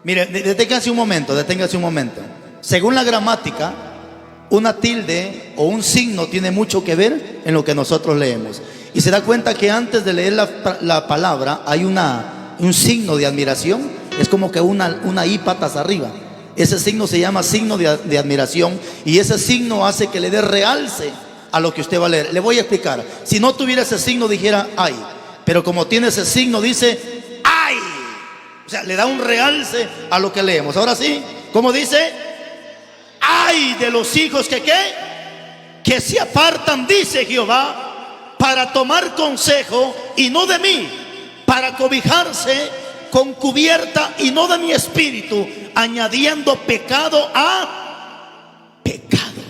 Mire, deténgase un momento, deténgase un momento. Según la gramática, una tilde o un signo tiene mucho que ver en lo que nosotros leemos. Y se da cuenta que antes de leer la palabra hay un signo de admiración. Es como que una I patas arriba. Ese signo se llama signo de admiración. Y ese signo hace que le dé realce a lo que usted va a leer. Le voy a explicar. Si no tuviera ese signo dijera ay. Pero como tiene ese signo dice ay. O sea, le da un realce a lo que leemos. Ahora sí, ¿cómo dice? Ay de los hijos que se apartan, dice Jehová, para tomar consejo y no de mí, para cobijarse con cubierta y no de mi espíritu, añadiendo pecado a pecado.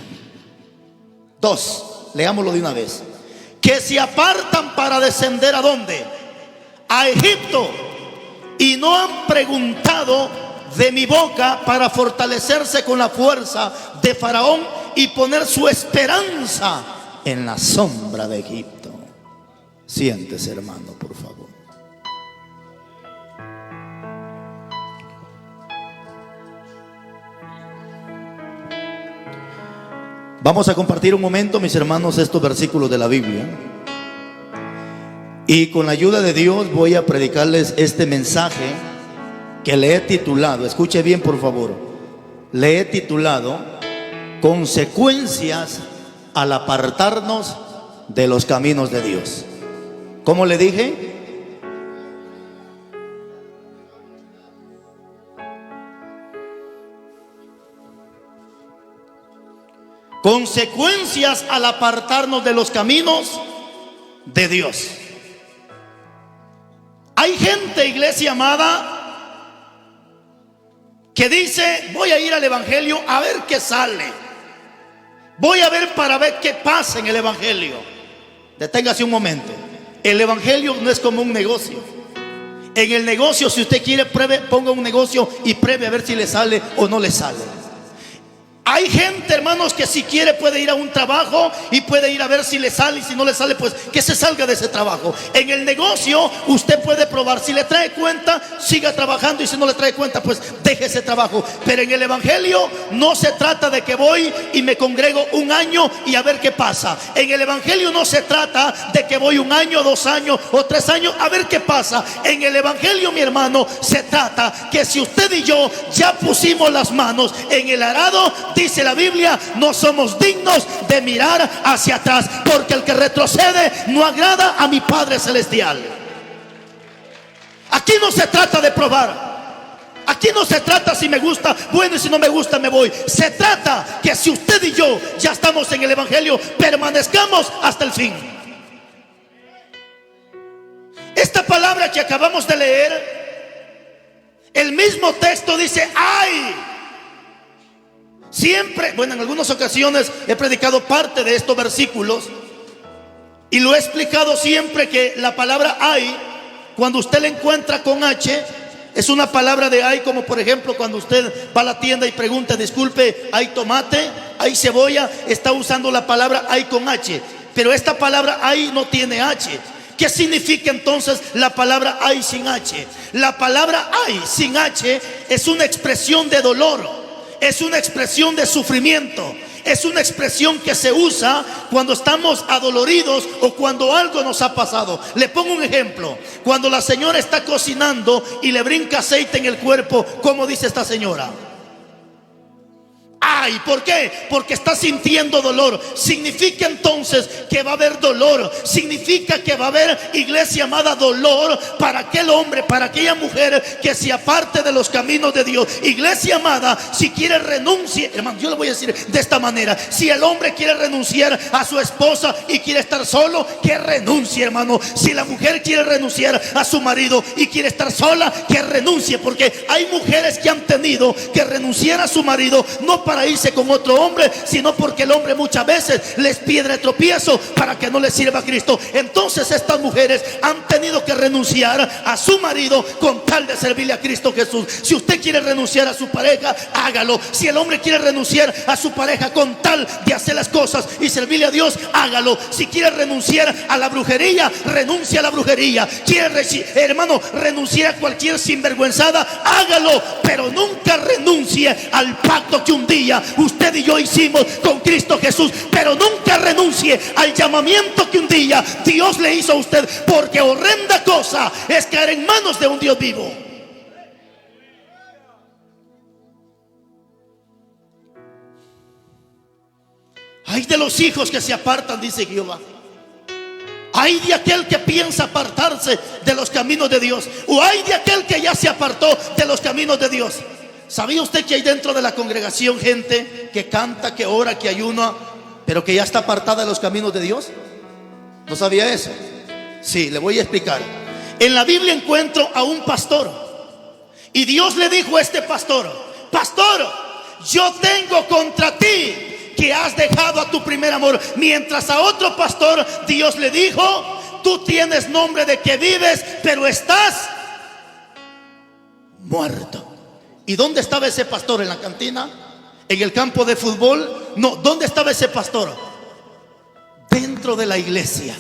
2, leámoslo de una vez. Que se apartan para descender ¿a dónde? A Egipto, y no han preguntado de mi boca para fortalecerse con la fuerza de Faraón y poner su esperanza en la sombra de Egipto. Siéntese, hermano, por favor. Vamos a compartir un momento, mis hermanos, estos versículos de la Biblia. Y con la ayuda de Dios voy a predicarles este mensaje que le he titulado, escuche bien por favor, le he titulado consecuencias al apartarnos de los caminos de Dios. ¿Cómo le dije? Consecuencias al apartarnos de los caminos de Dios. Hay gente, iglesia amada, que dice: voy a ir al evangelio a ver qué sale, voy a ver para ver qué pasa en el evangelio. Deténgase un momento. El evangelio no es como un negocio. En el negocio, si usted quiere, pruebe, ponga un negocio y pruebe a ver si le sale o no le sale. Hay gente, hermanos, que si quiere puede ir a un trabajo y puede ir a ver si le sale, y si no le sale, pues que se salga de ese trabajo. En el negocio usted puede probar, si le trae cuenta, siga trabajando, y si no le trae cuenta, pues deje ese trabajo. Pero en el evangelio no se trata de que voy y me congrego un año y a ver qué pasa. En el evangelio no se trata de que voy un año, 2 años o 3 años a ver qué pasa. En el evangelio, mi hermano, se trata que si usted y yo ya pusimos las manos en el arado, dice la Biblia, no somos dignos de mirar hacia atrás, porque el que retrocede no agrada a mi Padre Celestial. Aquí no se trata de probar. Aquí no se trata si me gusta, bueno, y si no me gusta me voy. Se trata que si usted y yo ya estamos en el evangelio, permanezcamos hasta el fin. Esta palabra que acabamos de leer, el mismo texto dice ay. Siempre, bueno, en algunas ocasiones he predicado parte de estos versículos y lo he explicado siempre, que la palabra hay, cuando usted la encuentra con H, es una palabra de hay, como por ejemplo cuando usted va a la tienda y pregunta: disculpe, ¿hay tomate? ¿Hay cebolla? Está usando la palabra hay con H. Pero esta palabra hay no tiene H. ¿Qué significa entonces la palabra hay sin H? La palabra hay sin H es una expresión de dolor. Es una expresión de sufrimiento. Es una expresión que se usa cuando estamos adoloridos o cuando algo nos ha pasado. Le pongo un ejemplo. Cuando la señora está cocinando y le brinca aceite en el cuerpo, ¿cómo dice esta señora? Ay, ¿por qué? Porque está sintiendo dolor. Significa entonces que va a haber dolor. Significa que va a haber, iglesia amada, dolor para aquel hombre, para aquella mujer que se aparte de los caminos de Dios. Iglesia amada, si quiere renuncie, hermano, yo le voy a decir de esta manera: si el hombre quiere renunciar a su esposa y quiere estar solo, que renuncie, hermano. Si la mujer quiere renunciar a su marido y quiere estar sola, que renuncie. Porque hay mujeres que han tenido que renunciar a su marido, no para irse con otro hombre, sino porque el hombre muchas veces les piedra de tropiezo para que no les sirva a Cristo. Entonces estas mujeres han tenido que renunciar a su marido con tal de servirle a Cristo Jesús. Si usted quiere renunciar a su pareja, hágalo. Si el hombre quiere renunciar a su pareja con tal de hacer las cosas y servirle a Dios, hágalo. Si quiere renunciar a la brujería, renuncie a la brujería. Quiere, hermano, renunciar a cualquier sinvergüenzada, hágalo, pero nunca renuncie al pacto que un día usted y yo hicimos con Cristo Jesús. Pero nunca renuncie al llamamiento que un día Dios le hizo a usted, porque horrenda cosa es caer en manos de un Dios vivo. Ay de los hijos que se apartan, dice Jehová. Ay de aquel que piensa apartarse de los caminos de Dios, o ay de aquel que ya se apartó de los caminos de Dios. ¿Sabía usted que hay dentro de la congregación gente que canta, que ora, que ayuna, pero que ya está apartada de los caminos de Dios? ¿No sabía eso? Sí, le voy a explicar. En la Biblia encuentro a un pastor, y Dios le dijo a este pastor: pastor, yo tengo contra ti que has dejado a tu primer amor. Mientras a otro pastor Dios le dijo: tú tienes nombre de que vives, pero estás muerto. ¿Y dónde estaba ese pastor? ¿En la cantina? ¿En el campo de fútbol? No, ¿dónde estaba ese pastor? Dentro de la iglesia.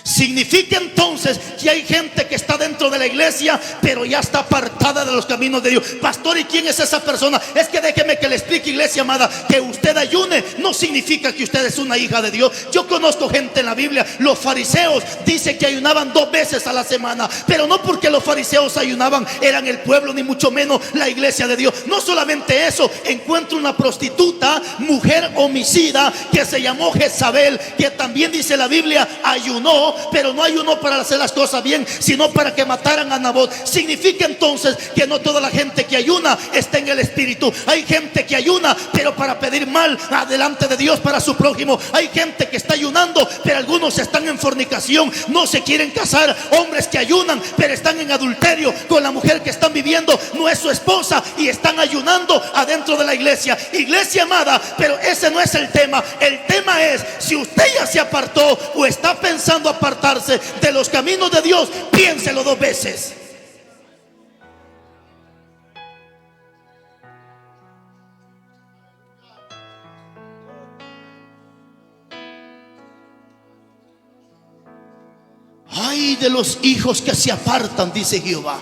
Significa entonces que hay gente que está dentro de la iglesia, pero ya está apartada de los caminos de Dios. Pastor, ¿y quién es esa persona? Es que déjeme que le explique, iglesia amada, que usted ayune no significa que usted es una hija de Dios. Yo conozco gente en la Biblia, los fariseos dice que ayunaban 2 veces a la semana, pero no porque los fariseos ayunaban eran el pueblo, ni mucho menos la iglesia de Dios. No solamente eso, encuentro una prostituta, mujer homicida, que se llamó Jezabel, que también dice la Biblia ayunó, pero no ayunó para hacer las cosas bien, sino para que mataran a Nabot. Significa entonces que no toda la gente que ayuna está en el espíritu. Hay gente que ayuna, pero para pedir mal delante de Dios para su prójimo. Hay gente que está ayunando, pero algunos están en fornicación, no se quieren casar. Hombres que ayunan, pero están en adulterio con la mujer que están viviendo, no es su esposa, y están ayunando adentro de la iglesia. Iglesia amada, pero ese no es el tema. El tema es, si usted ya se apartó o está pensando apartarse de los caminos de Dios, piénselo 2 veces. Ay de los hijos que se apartan, dice Jehová.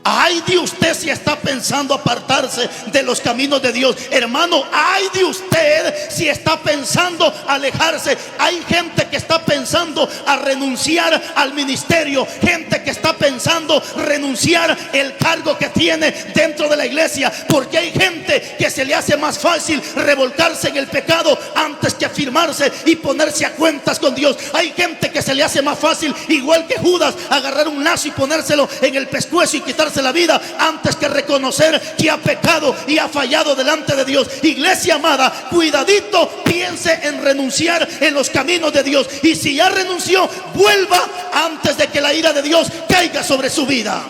Ay de usted si está pensando apartarse de los caminos de Dios. Hermano, ay de usted si está pensando alejarse. Hay gente que está pensando a renunciar al ministerio, gente que está pensando renunciar el cargo que tiene dentro de la iglesia, porque hay gente que se le hace más fácil revolcarse en el pecado antes que afirmarse y ponerse a cuentas con Dios. Hay gente que se le hace más fácil, igual que Judas, agarrar un lazo y ponérselo en el pescuezo y quitarse la vida antes que reconocer que ha pecado y ha fallado delante de Dios. Iglesia amada, cuidadito, piense en renunciar en los caminos de Dios, y si ya renunció, vuelva antes de que la ira de Dios caiga sobre su vida.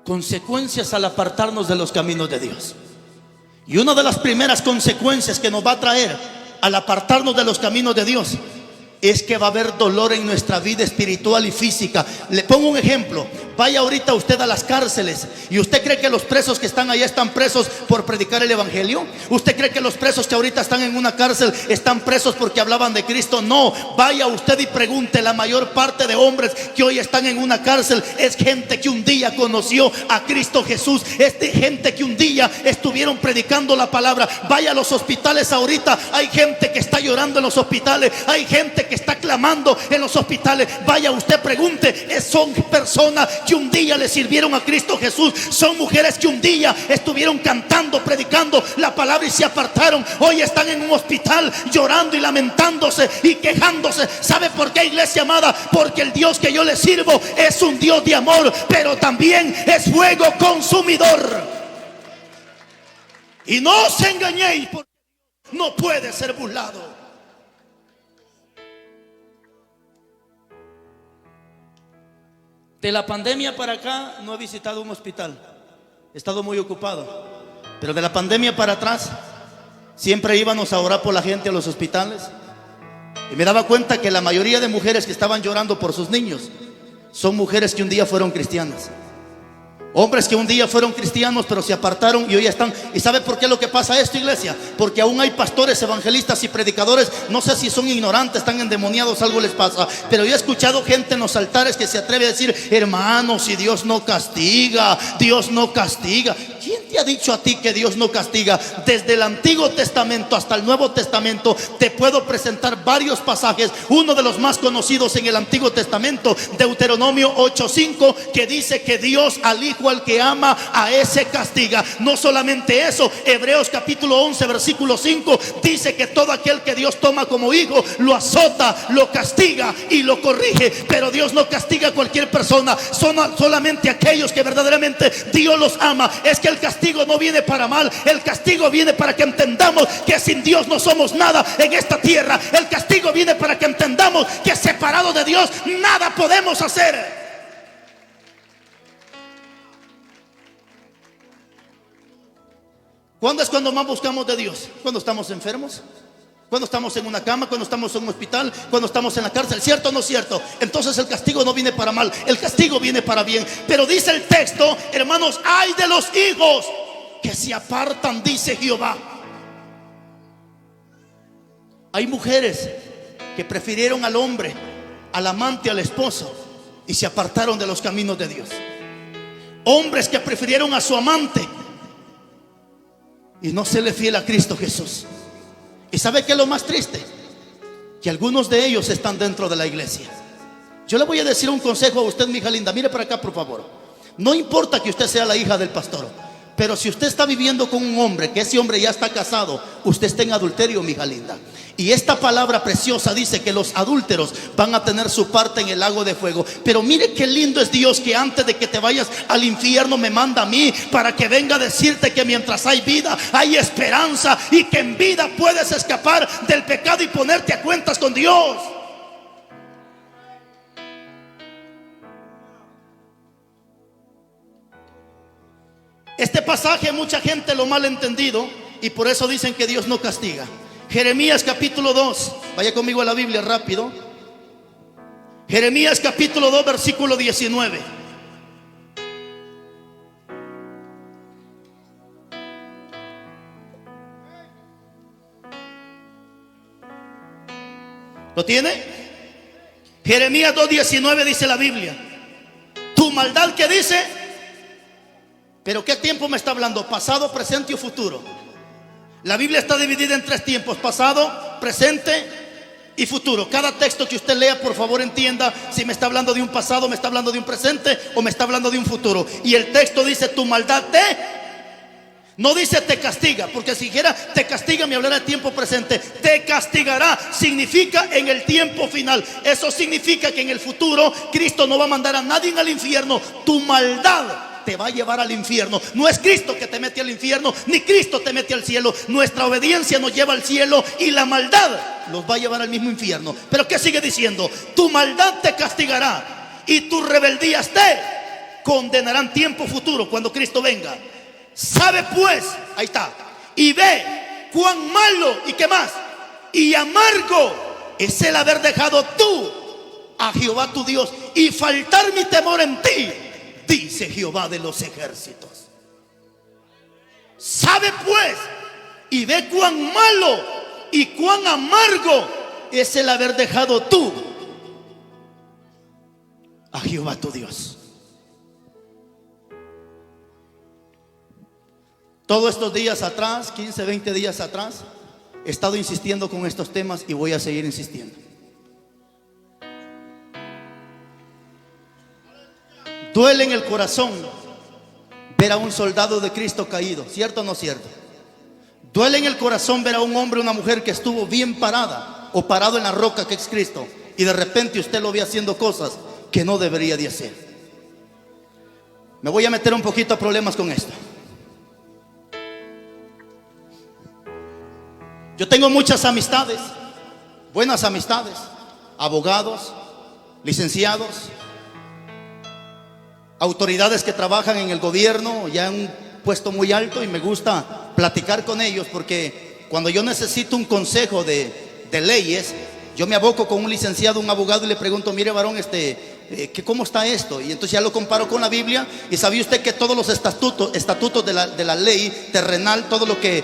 Consecuencias al apartarnos de los caminos de Dios. Y una de las primeras consecuencias que nos va a traer al apartarnos de los caminos de Dios es que va a haber dolor en nuestra vida espiritual y física. Le pongo un ejemplo. Vaya ahorita usted a las cárceles y usted cree que los presos que están allá están presos por predicar el evangelio. ¿Usted cree que los presos que ahorita están en una cárcel están presos porque hablaban de Cristo? No. Vaya usted y pregunte. La mayor parte de hombres que hoy están en una cárcel es gente que un día conoció a Cristo Jesús. Es de gente que un día estuvieron predicando la palabra. Vaya a los hospitales ahorita, hay gente que está llorando en los hospitales, hay gente que está clamando en los hospitales. Vaya usted, pregunte. Son personas que un día le sirvieron a Cristo Jesús. Son mujeres que un día estuvieron cantando, predicando la palabra y se apartaron. Hoy están en un hospital llorando y lamentándose y quejándose. ¿Sabe por qué, iglesia amada? Porque el Dios que yo le sirvo es un Dios de amor, pero también es fuego consumidor. Y no os engañéis, porque no puede ser burlado. De la pandemia para acá no he visitado un hospital, he estado muy ocupado. Pero de la pandemia para atrás siempre íbamos a orar por la gente a los hospitales. Y me daba cuenta que la mayoría de mujeres que estaban llorando por sus niños son mujeres que un día fueron cristianas. Hombres que un día fueron cristianos pero se apartaron y hoy están. ¿Y sabe por qué lo que pasa esto, iglesia? Porque aún hay pastores, evangelistas y predicadores, no sé si son ignorantes, están endemoniados, algo les pasa, pero yo he escuchado gente en los altares que se atreve a decir: hermanos, si Dios no castiga, Dios no castiga. ¿Quién te ha dicho a ti que Dios no castiga? Desde el Antiguo Testamento hasta el Nuevo Testamento te puedo presentar varios pasajes. Uno de los más conocidos en el Antiguo Testamento, Deuteronomio 8:5, que dice que Dios al hijo al que ama, a ese castiga. No solamente eso, Hebreos capítulo 11 versículo 5 dice que todo aquel que Dios toma como hijo lo azota, lo castiga y lo corrige. Pero Dios no castiga a cualquier persona, son solamente aquellos que verdaderamente Dios los ama. Es que el castigo no viene para mal, el castigo viene para que entendamos que sin Dios no somos nada en esta tierra. El castigo viene para que entendamos que separados de Dios nada podemos hacer. ¿Cuándo es cuando más buscamos de Dios? Cuando estamos enfermos, cuando estamos en una cama, cuando estamos en un hospital, cuando estamos en la cárcel. ¿Cierto o no cierto? Entonces el castigo no viene para mal, el castigo viene para bien. Pero dice el texto, hermanos: ay de los hijos que se apartan, dice Jehová. Hay mujeres que prefirieron al hombre, al amante, al esposo, y se apartaron de los caminos de Dios. Hombres que prefirieron a su amante y no se le fiel a Cristo Jesús. ¿Y sabe qué es lo más triste? Que algunos de ellos están dentro de la iglesia. Yo le voy a decir un consejo a usted, mi hija linda. Mire para acá, por favor. No importa que usted sea la hija del pastor, pero si usted está viviendo con un hombre, que ese hombre ya está casado, usted está en adulterio, mi hija linda. Y esta palabra preciosa dice que los adúlteros van a tener su parte en el lago de fuego. Pero mire qué lindo es Dios, que antes de que te vayas al infierno me manda a mí para que venga a decirte que mientras hay vida hay esperanza, y que en vida puedes escapar del pecado y ponerte a cuentas con Dios. Este pasaje mucha gente lo mal entendido y por eso dicen que Dios no castiga. Jeremías capítulo 2, vaya conmigo a la Biblia rápido. Jeremías capítulo 2 versículo 19. ¿Lo tiene? Jeremías 2:19 dice la Biblia: tu maldad, ¿qué dice? ¿Pero qué tiempo me está hablando? ¿Pasado, presente o futuro? La Biblia está dividida en tres tiempos: pasado, presente y futuro. Cada texto que usted lea, por favor, entienda si me está hablando de un pasado, me está hablando de un presente o me está hablando de un futuro. Y el texto dice: tu maldad no dice te castiga, porque si dijera te castiga me hablará de tiempo presente. Te castigará significa en el tiempo final. Eso significa que en el futuro Cristo no va a mandar a nadie al infierno. Tu maldad te va a llevar al infierno. No es Cristo que te mete al infierno, ni Cristo te mete al cielo. Nuestra obediencia nos lleva al cielo y la maldad los va a llevar al mismo infierno. Pero ¿qué sigue diciendo? Tu maldad te castigará y tus rebeldías te condenarán. Tiempo futuro, cuando Cristo venga. Sabe pues, ahí está, y ve cuán malo, y qué más, y amargo es el haber dejado tú a Jehová tu Dios y faltar mi temor en ti, dice Jehová de los ejércitos. Sabe pues y ve cuán malo y cuán amargo es el haber dejado tú a Jehová tu Dios. Todos estos días atrás, 15, 20 días atrás, he estado insistiendo con estos temas y voy a seguir insistiendo. Duele en el corazón ver a un soldado de Cristo caído, ¿cierto o no cierto? Duele en el corazón ver a un hombre o una mujer que estuvo bien parada o parado en la roca que es Cristo, y de repente usted lo ve haciendo cosas que no debería de hacer. Me voy a meter un poquito a problemas con esto. Yo tengo muchas amistades, buenas amistades, abogados, licenciados, autoridades que trabajan en el gobierno, ya en un puesto muy alto, y me gusta platicar con ellos porque cuando yo necesito un consejo de leyes, yo me aboco con un licenciado, un abogado, y le pregunto: mire, varón, ¿cómo está esto? Y entonces ya lo comparo con la Biblia. Y sabía usted que todos los estatutos de la ley terrenal, todo lo que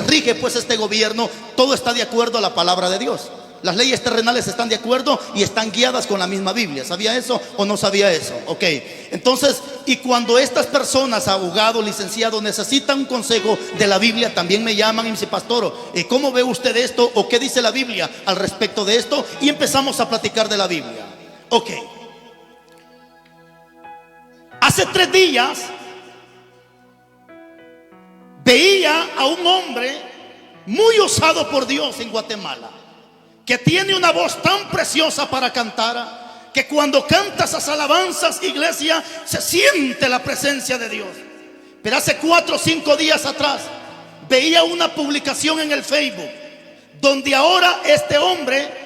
rige pues este gobierno, todo está de acuerdo a la palabra de Dios. Las leyes terrenales están de acuerdo y están guiadas con la misma Biblia. ¿Sabía eso o no sabía eso? Ok, entonces, y cuando estas personas, abogados, licenciados, necesitan un consejo de la Biblia, también me llaman y me dicen: pastor, ¿cómo ve usted esto? ¿O qué dice la Biblia al respecto de esto? Y empezamos a platicar de la Biblia. Ok, hace 3 días veía a un hombre muy usado por Dios en Guatemala, que tiene una voz tan preciosa para cantar, que cuando canta esas alabanzas, iglesia, se siente la presencia de Dios. Pero hace 4 o 5 días atrás veía una publicación en el Facebook, donde ahora este hombre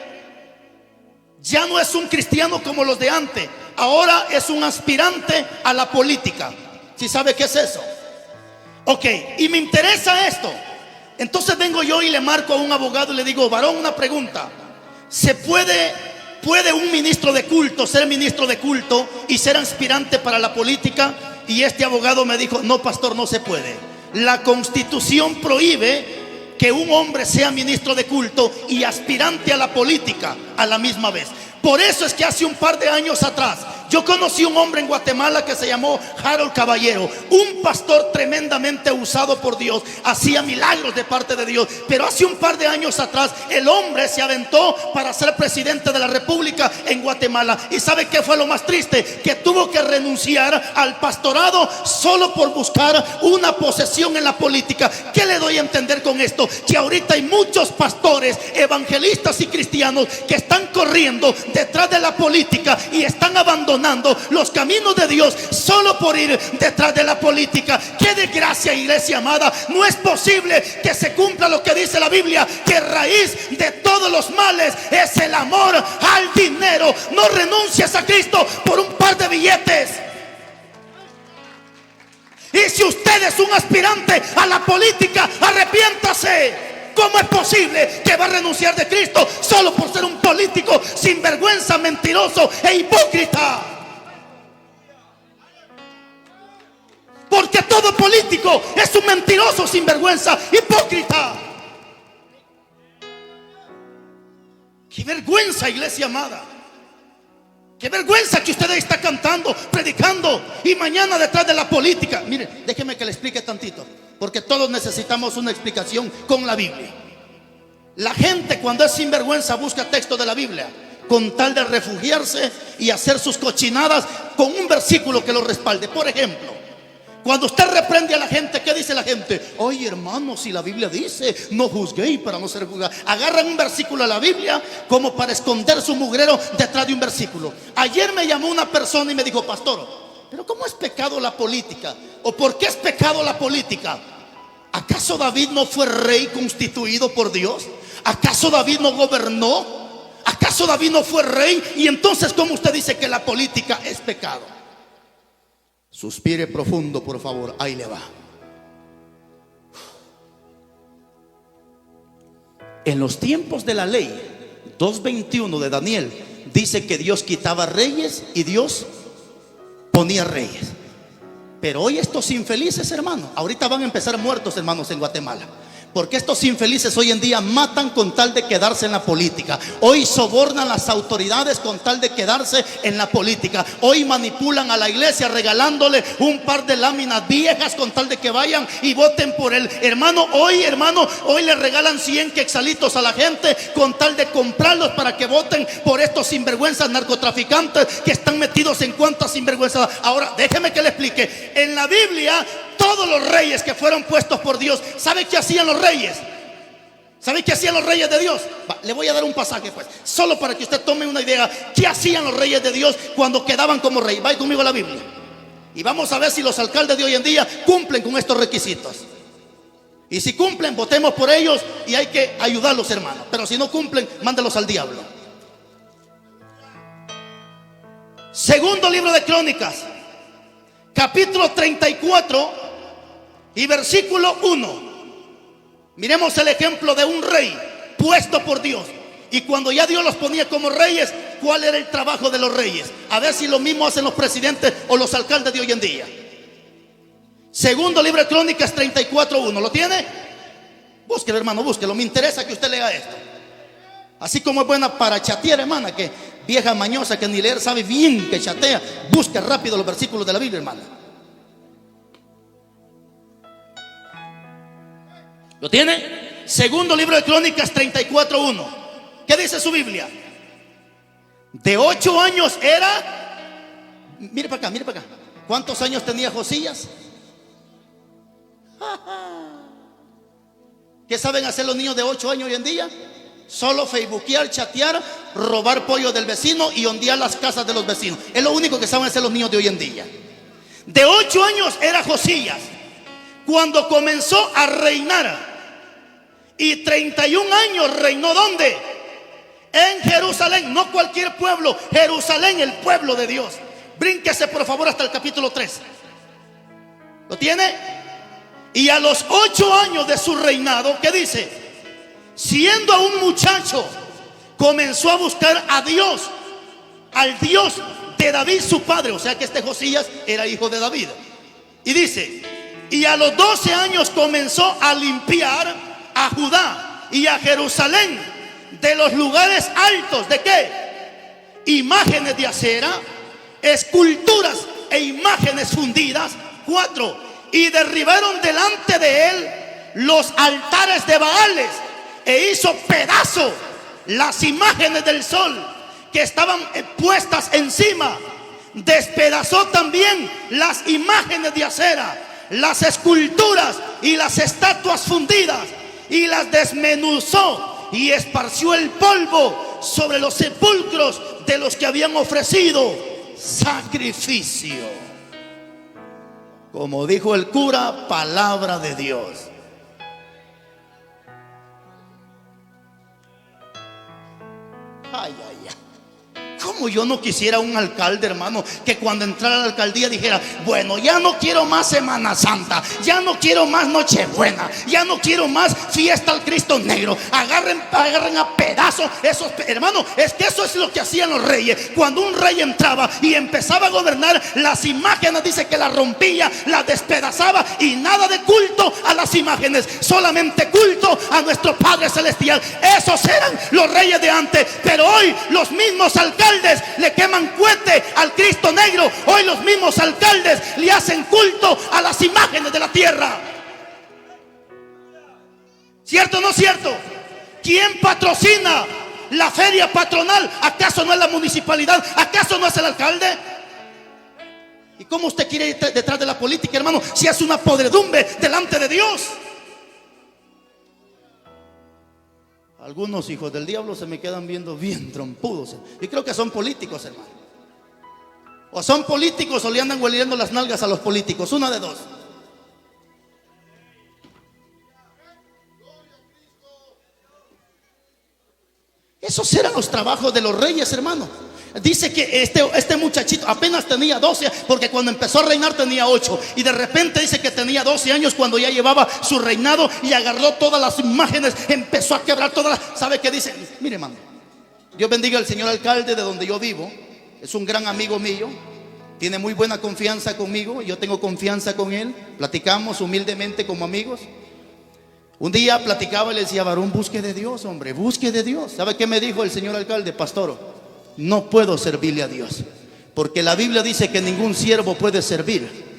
ya no es un cristiano como los de antes, ahora es un aspirante a la política. ¿Sí sabe qué es eso? Ok, y me interesa esto. Entonces vengo yo y le marco a un abogado y le digo: varón, una pregunta. ¿Puede un ministro de culto ser ministro de culto y ser aspirante para la política? Y este abogado me dijo: no, pastor, no se puede. La Constitución prohíbe que un hombre sea ministro de culto y aspirante a la política a la misma vez. Por eso es que hace un par de años atrás yo conocí un hombre en Guatemala que se llamó Harold Caballero, un pastor tremendamente usado por Dios, hacía milagros de parte de Dios. Pero hace un par de años atrás el hombre se aventó para ser presidente de la República en Guatemala. ¿Y sabe qué fue lo más triste? Que tuvo que renunciar al pastorado solo por buscar una posesión en la política. ¿Qué le doy a entender con esto? Que ahorita hay muchos pastores, evangelistas y cristianos que están corriendo detrás de la política y están abandonando los caminos de Dios solo por ir detrás de la política. ¡Qué desgracia, iglesia amada! No es posible que se cumpla lo que dice la Biblia, que raíz de todos los males es el amor al dinero. No renuncies a Cristo por un par de billetes. Y si usted es un aspirante a la política, arrepiéntase. ¿Cómo es posible que va a renunciar de Cristo solo por ser un político sinvergüenza, mentiroso e hipócrita? Porque todo político es un mentiroso, sinvergüenza, hipócrita. ¡Qué vergüenza, iglesia amada! ¡Qué vergüenza que usted está cantando, predicando y mañana detrás de la política! Mire, déjeme que le explique tantito, porque todos necesitamos una explicación con la Biblia. La gente, cuando es sinvergüenza, busca texto de la Biblia con tal de refugiarse y hacer sus cochinadas con un versículo que lo respalde. Por ejemplo, cuando usted reprende a la gente, ¿qué dice la gente? Oye, hermano, si la Biblia dice no juzguéis para no ser juzgados. Agarran un versículo de la Biblia como para esconder su mugrero detrás de un versículo. Ayer me llamó una persona y me dijo: pastor, ¿pero cómo es pecado la política? ¿O por qué es pecado la política? ¿Acaso David no fue rey constituido por Dios? ¿Acaso David no gobernó? ¿Acaso David no fue rey? Y entonces, ¿cómo usted dice que la política es pecado? Suspire profundo, por favor. Ahí le va. En los tiempos de la ley 2:21 de Daniel dice que Dios quitaba reyes y Dios ponía reyes. Pero hoy estos infelices, hermanos, ahorita van a empezar muertos, hermanos, en Guatemala. Porque estos infelices hoy en día matan con tal de quedarse en la política. Hoy sobornan a las autoridades con tal de quedarse en la política. Hoy manipulan a la iglesia regalándole un par de láminas viejas con tal de que vayan y voten por él. Hermano, hoy le regalan 100 quetzalitos a la gente con tal de comprarlos para que voten por estos sinvergüenzas narcotraficantes que están metidos en cuantas sinvergüenzas. Ahora, déjeme que le explique. En la Biblia, todos los reyes que fueron puestos por Dios, ¿sabe qué hacían los reyes? ¿Sabe qué hacían los reyes de Dios? Le voy a dar un pasaje, pues, solo para que usted tome una idea. ¿Qué hacían los reyes de Dios cuando quedaban como rey? Vaya conmigo a la Biblia y vamos a ver si los alcaldes de hoy en día cumplen con estos requisitos. Y si cumplen, votemos por ellos y hay que ayudarlos, hermanos. Pero si no cumplen, mándelos al diablo. Segundo libro de Crónicas, capítulo 34 y versículo 1. Miremos el ejemplo de un rey puesto por Dios. Y cuando ya Dios los ponía como reyes, ¿cuál era el trabajo de los reyes? A ver si lo mismo hacen los presidentes o los alcaldes de hoy en día. Segundo libro de Crónicas 34:1. ¿Lo tiene? Búsquelo, hermano, búsquelo. Me interesa que usted lea esto. Así como es buena para chatear, hermana, que vieja mañosa que ni leer sabe bien que chatea, busca rápido los versículos de la Biblia, hermana. ¿Lo tiene? Segundo libro de Crónicas 34:1. ¿Qué dice su Biblia? De 8 años era. Mire para acá, mire para acá. ¿Cuántos años tenía Josías? ¿Qué saben hacer los niños de 8 años hoy en día? Solo facebookear, chatear, robar pollo del vecino y ondear las casas de los vecinos. Es lo único que saben hacer los niños de hoy en día. De 8 años era Josías cuando comenzó a reinar. Y 31 años reinó. ¿Dónde? En Jerusalén. No cualquier pueblo, Jerusalén, el pueblo de Dios. Brínquese por favor hasta el capítulo 3. ¿Lo tiene? Y a los 8 años de su reinado, ¿qué dice? Siendo aún muchacho, comenzó a buscar a Dios, al Dios de David su padre. O sea que este Josías era hijo de David. Y dice, y a los 12 años comenzó a limpiar a Judá y a Jerusalén de los lugares altos. ¿De qué? Imágenes de acera, esculturas e imágenes fundidas. 4. Y derribaron delante de él los altares de Baales, e hizo pedazo las imágenes del sol que estaban puestas encima. Despedazó también las imágenes de acera, las esculturas y las estatuas fundidas, y las desmenuzó y esparció el polvo sobre los sepulcros de los que habían ofrecido sacrificio. Como dijo el cura, palabra de Dios. Ay, ay, ay. Como yo no quisiera un alcalde, hermano, que cuando entrara a la alcaldía dijera: bueno, ya no quiero más Semana Santa, ya no quiero más Nochebuena, ya no quiero más fiesta al Cristo Negro. Agarren a pedazos esos. Hermano, es que eso es lo que hacían los reyes. Cuando un rey entraba y empezaba a gobernar, las imágenes, dice que las rompía, las despedazaba, y nada de culto a las imágenes, solamente culto a nuestro Padre Celestial. Esos eran los reyes de antes. Pero hoy los mismos alcaldes le queman cohete al Cristo Negro. Hoy los mismos alcaldes le hacen culto a las imágenes de la tierra. ¿Cierto o no cierto? ¿Quién patrocina la feria patronal? ¿Acaso no es la municipalidad? ¿Acaso no es el alcalde? ¿Y cómo usted quiere ir detrás de la política, hermano, si es una podredumbre delante de Dios? Algunos hijos del diablo se me quedan viendo bien trompudos. Y creo que son políticos, hermano. O son políticos o le andan hueliendo las nalgas a los políticos. Una de dos. Esos eran los trabajos de los reyes, hermano. Dice que este muchachito apenas tenía 12, porque cuando empezó a reinar tenía 8. Y de repente dice que tenía 12 años cuando ya llevaba su reinado, y agarró todas las imágenes, empezó a quebrar todas las. ¿Sabe qué dice? Mire, hermano, Dios bendiga al señor alcalde de donde yo vivo. Es un gran amigo mío, tiene muy buena confianza conmigo, yo tengo confianza con él. Platicamos humildemente como amigos. Un día platicaba y le decía: varón, busque de Dios, hombre, busque de Dios. ¿Sabe qué me dijo el señor alcalde? Pastor, no puedo servirle a Dios, porque la Biblia dice que ningún siervo puede servir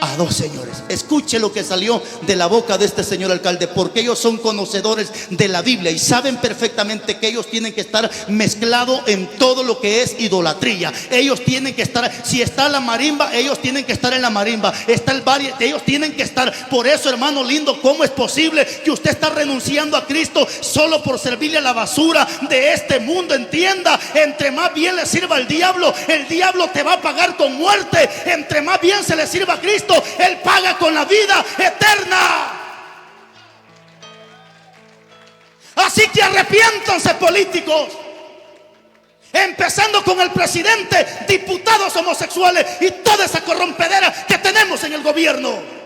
a dos señores. Escuche lo que salió de la boca de este señor alcalde, porque ellos son conocedores de la Biblia y saben perfectamente que ellos tienen que estar mezclados en todo lo que es idolatría. Ellos tienen que estar, si está la marimba, ellos tienen que estar en la marimba. Está el bar, ellos tienen que estar. Por eso, hermano lindo, ¿cómo es posible que usted está renunciando a Cristo solo por servirle a la basura de este mundo? Entienda, entre más bien le sirva al diablo, el diablo te va a pagar con muerte. Entre más bien se le sirva a Cristo, Él paga con la vida eterna. Así que arrepiéntanse, políticos. empezando con el presidente, diputados homosexuales y toda esa corrompedera que tenemos en el gobierno.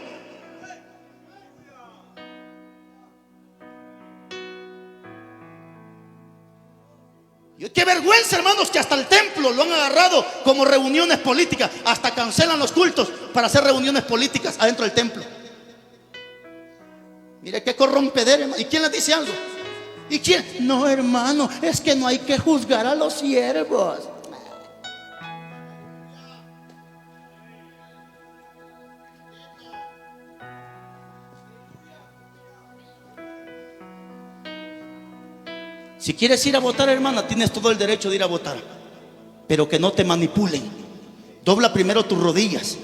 Y qué vergüenza, hermanos, que hasta el templo lo han agarrado como reuniones políticas. Hasta cancelan los cultos para hacer reuniones políticas adentro del templo. Mire qué corrompedera, hermano. ¿Y quién les dice algo? ¿Y quién? No, hermano, es que no hay que juzgar a los siervos. Si quieres ir a votar, hermana, tienes todo el derecho de ir a votar, pero que no te manipulen. Dobla primero tus rodillas,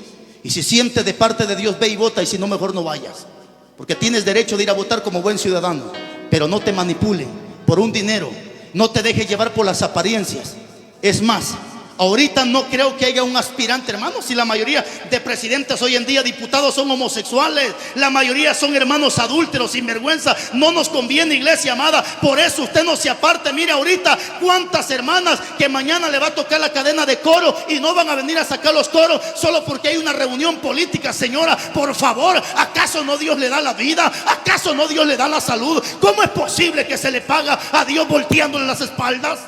y si sientes de parte de Dios, ve y vota, y si no, mejor no vayas, porque tienes derecho de ir a votar como buen ciudadano, pero no te manipulen por un dinero. No te dejes llevar por las apariencias. Es más, ahorita no creo que haya un aspirante, hermanos, si la mayoría de presidentes hoy en día, diputados, son homosexuales. La mayoría son hermanos adúlteros, sinvergüenza. No nos conviene, iglesia amada. Por eso usted no se aparte. Mire ahorita cuántas hermanas que mañana le va a tocar la cadena de coro y no van a venir a sacar los coros solo porque hay una reunión política. Señora, por favor, ¿acaso no Dios le da la vida? ¿Acaso no Dios le da la salud? ¿Cómo es posible que se le paga a Dios volteándole las espaldas?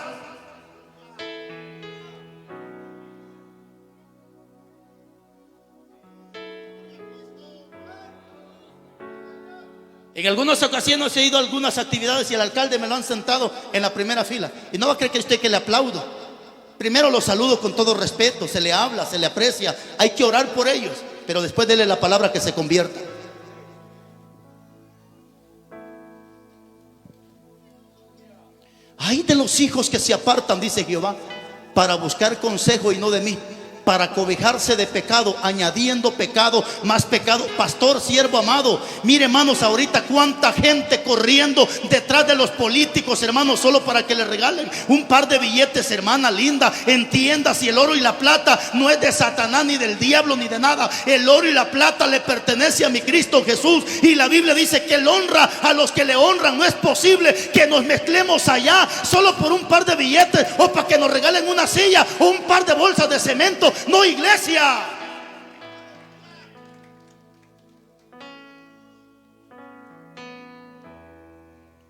En algunas ocasiones he ido a algunas actividades y el alcalde me lo han sentado en la primera fila. Y no va a creer que usted que le aplaudo. Primero lo saludo con todo respeto, se le habla, se le aprecia. Hay que orar por ellos, pero después dele la palabra que se convierta. Ay de los hijos que se apartan, dice Jehová, para buscar consejo y no de mí, para cobijarse de pecado, añadiendo pecado, más pecado. Pastor, siervo amado, mire, hermanos, ahorita cuánta gente corriendo detrás de los políticos, hermanos, solo para que le regalen un par de billetes, hermana linda. Entienda, si el oro y la plata no es de Satanás, ni del diablo, ni de nada. El oro y la plata le pertenece a mi Cristo Jesús, y la Biblia dice que Él honra a los que le honran. No es posible que nos mezclemos allá solo por un par de billetes, o para que nos regalen una silla o un par de bolsas de cemento. No, iglesia.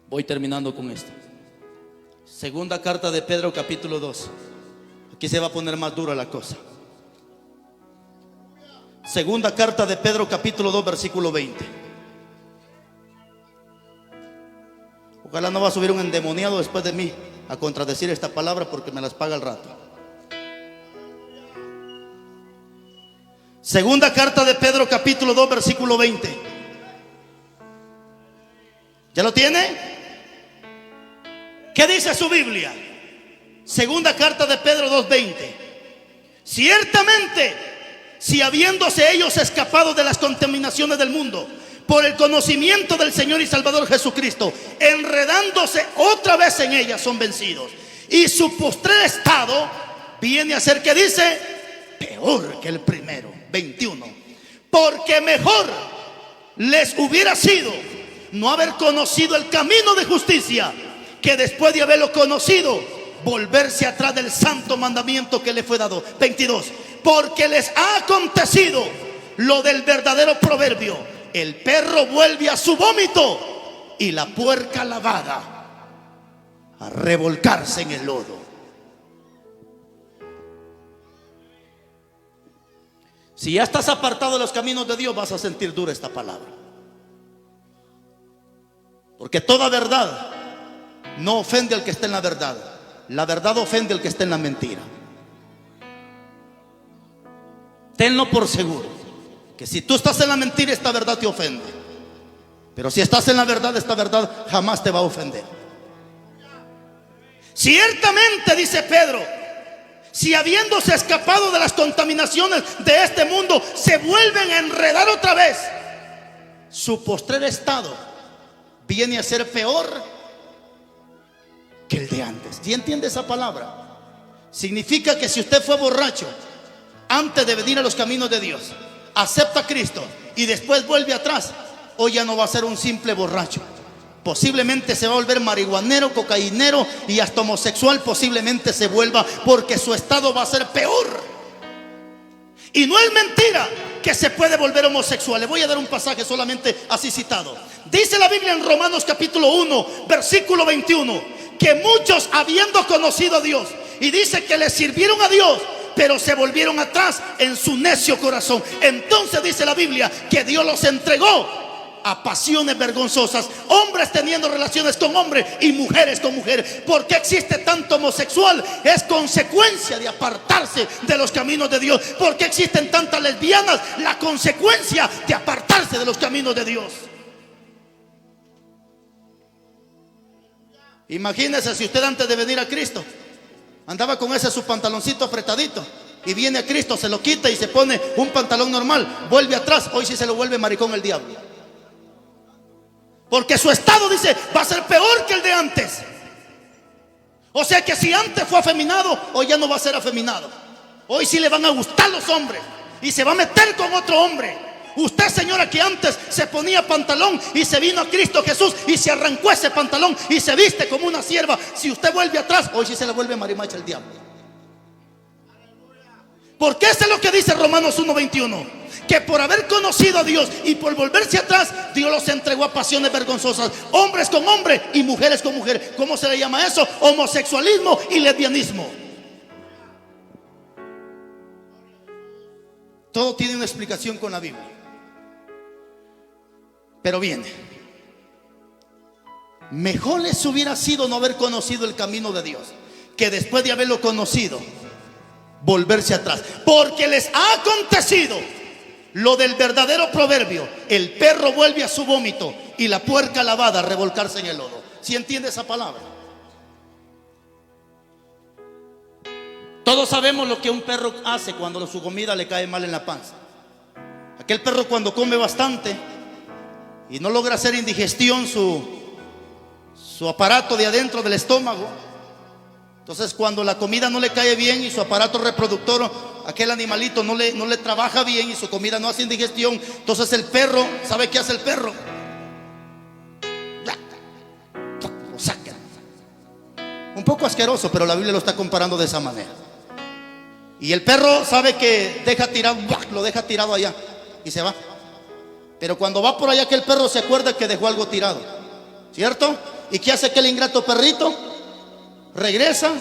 Voy terminando con esto. Segunda carta de Pedro, capítulo 2. Aquí se va a poner más dura la cosa. Segunda carta de Pedro, capítulo 2, versículo 20. Ojalá no va a subir un endemoniado después de mí a contradecir esta palabra, porque me las paga al rato. Segunda carta de Pedro, capítulo 2, versículo 20. ¿Ya lo tiene? ¿Qué dice su Biblia? Segunda carta de Pedro 2:20. Ciertamente, si habiéndose ellos escapado de las contaminaciones del mundo por el conocimiento del Señor y Salvador Jesucristo, enredándose otra vez en ellas, son vencidos, y su postrer estado viene a ser, ¿qué dice? Peor que el primero. 21. Porque mejor les hubiera sido no haber conocido el camino de justicia, que después de haberlo conocido, volverse atrás del santo mandamiento que le fue dado. 22. Porque les ha acontecido lo del verdadero proverbio: el perro vuelve a su vómito y la puerca lavada a revolcarse en el lodo. Si ya estás apartado de los caminos de Dios, vas a sentir dura esta palabra. Porque toda verdad no ofende al que está en la verdad. La verdad ofende al que está en la mentira. Tenlo por seguro, que si tú estás en la mentira, esta verdad te ofende. Pero si estás en la verdad, esta verdad jamás te va a ofender. Ciertamente, dice Pedro, si habiéndose escapado de las contaminaciones de este mundo, se vuelven a enredar otra vez, su postrer estado viene a ser peor que el de antes. ¿Sí entiende esa palabra? Significa que si usted fue borracho antes de venir a los caminos de Dios, acepta a Cristo y después vuelve atrás, hoy ya no va a ser un simple borracho, Posiblemente se va a volver marihuanero, cocainero y hasta homosexual posiblemente se vuelva, porque su estado va a ser peor. Y no es mentira que se puede volver homosexual. Le voy a dar un pasaje solamente así citado. Dice la Biblia en Romanos capítulo 1, versículo 21, que muchos habiendo conocido a Dios, y dice que le sirvieron a Dios, pero se volvieron atrás en su necio corazón. Entonces dice la Biblia que Dios los entregó a pasiones vergonzosas, hombres teniendo relaciones con hombres y mujeres con mujeres. ¿Por qué existe tanto homosexual? Es consecuencia de apartarse de los caminos de Dios. ¿Por qué existen tantas lesbianas? La consecuencia de apartarse de los caminos de Dios. Imagínese si usted antes de venir a Cristo andaba con ese su pantaloncito apretadito, y viene a Cristo, se lo quita y se pone un pantalón normal, vuelve atrás. Hoy sí se lo vuelve maricón el diablo, porque su estado, dice, va a ser peor que el de antes. O sea que si antes fue afeminado, hoy ya no va a ser afeminado. Hoy sí le van a gustar los hombres y se va a meter con otro hombre. Usted, señora, que antes se ponía pantalón y se vino a Cristo Jesús y se arrancó ese pantalón y se viste como una sierva, si usted vuelve atrás, hoy sí se le vuelve marimacha el diablo. Porque eso es lo que dice Romanos 1:21, que por haber conocido a Dios y por volverse atrás, Dios los entregó a pasiones vergonzosas, hombres con hombres y mujeres con mujeres. ¿Cómo se le llama eso? Homosexualismo y lesbianismo. Todo tiene una explicación con la Biblia. Pero viene, mejor les hubiera sido no haber conocido el camino de Dios, que después de haberlo conocido volverse atrás. Porque les ha acontecido lo del verdadero proverbio: el perro vuelve a su vómito y la puerca lavada a revolcarse en el lodo. ¿Sí entiende esa palabra? Todos sabemos lo que un perro hace cuando su comida le cae mal en la panza. Aquel perro, cuando come bastante y no logra hacer indigestión su aparato de adentro del estómago, entonces cuando la comida no le cae bien y su aparato reproductor, aquel animalito no le trabaja bien y su comida no hace indigestión, entonces el perro, ¿sabe qué hace el perro? Lo saca. Un poco asqueroso, pero la Biblia lo está comparando de esa manera. Y el perro sabe que deja tirado, lo deja tirado allá y se va. Pero cuando va por allá, que el perro se acuerda que dejó algo tirado, ¿cierto? ¿Y qué hace aquel ingrato perrito? Regresa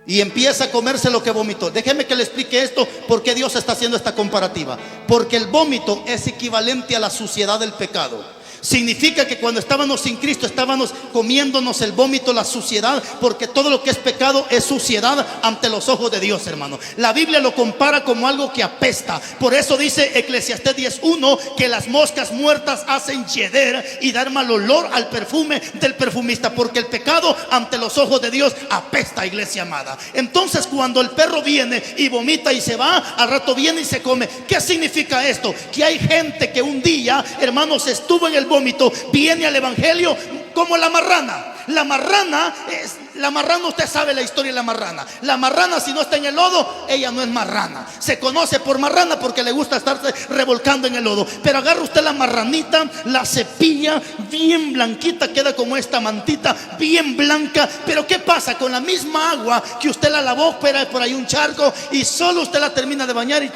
y empieza a comerse lo que vomitó. Déjeme que le explique esto, por qué Dios está haciendo esta comparativa. Porque el vómito es equivalente a la suciedad del pecado. Significa que cuando estábamos sin Cristo, estábamos comiéndonos el vómito, la suciedad, porque todo lo que es pecado es suciedad ante los ojos de Dios, hermano. La Biblia lo compara como algo que apesta. Por eso dice Eclesiastés 10:1 que las moscas muertas hacen cheder y dar mal olor al perfume del perfumista, porque el pecado ante los ojos de Dios apesta, iglesia amada. Entonces cuando el perro viene y vomita y se va, al rato viene y se come. ¿Qué significa esto? Que hay gente que un día, hermanos, estuvo en el vómito, viene al evangelio como la marrana. La marrana, usted sabe la historia de la marrana. La marrana, si no está en el lodo, ella no es marrana. Se conoce por marrana porque le gusta estarse revolcando en el lodo. Pero agarra usted la marranita, la cepilla, bien blanquita, queda como esta mantita, bien blanca. Pero ¿qué pasa? Con la misma agua que usted la lavó, espera por ahí un charco y solo usted la termina de bañar y...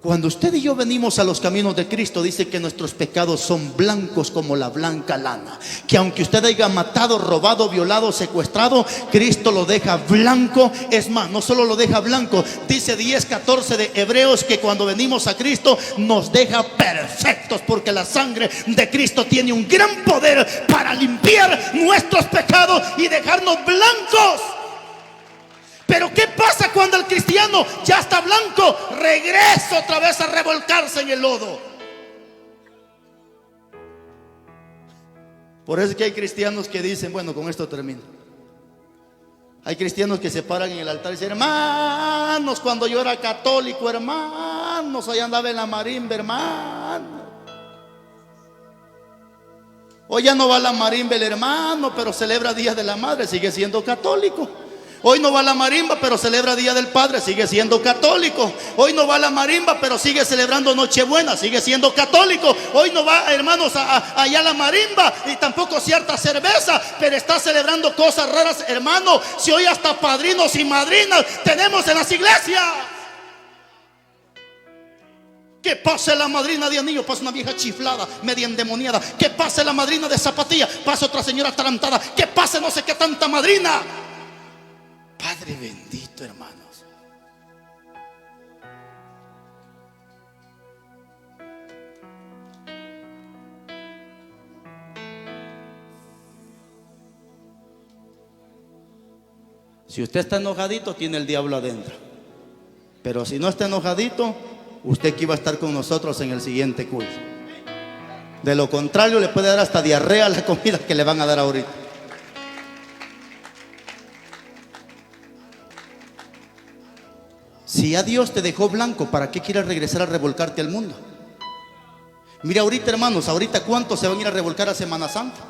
Cuando usted y yo venimos a los caminos de Cristo, dice que nuestros pecados son blancos como la blanca lana. Que aunque usted haya matado, robado, violado, secuestrado, Cristo lo deja blanco. Es más, no solo lo deja blanco, dice 10:14 de Hebreos, que cuando venimos a Cristo nos deja perfectos, porque la sangre de Cristo tiene un gran poder para limpiar nuestros pecados y dejarnos blancos. Pero ¿qué pasa cuando el cristiano ya está blanco? Regresa otra vez a revolcarse en el lodo. Por eso es que hay cristianos que dicen, bueno, con esto termino. Hay cristianos que se paran en el altar y dicen: hermanos, cuando yo era católico, hermanos, allá andaba en la marimba, hermano. Hoy ya no va a la marimba el hermano, pero celebra Día de la Madre, sigue siendo católico. Hoy no va a la marimba, pero celebra Día del Padre, sigue siendo católico. Hoy no va a la marimba, pero sigue celebrando Nochebuena, sigue siendo católico. Hoy no va, hermanos, allá a la marimba y tampoco cierta cerveza, pero está celebrando cosas raras, hermano. Si hoy hasta padrinos y madrinas tenemos en las iglesias. Que pase la madrina de anillo, pasa una vieja chiflada, media endemoniada. Que pase la madrina de zapatilla, pasa otra señora atarantada. Que pase no sé qué tanta madrina. Padre bendito, hermanos. Si usted está enojadito, tiene el diablo adentro. Pero si no está enojadito, usted aquí va a estar con nosotros en el siguiente culto. De lo contrario, le puede dar hasta diarrea a la comida que le van a dar ahorita. Si ya Dios te dejó blanco, ¿para qué quieres regresar a revolcarte al mundo? Mira ahorita, hermanos, ahorita ¿cuántos se van a ir a revolcar a Semana Santa?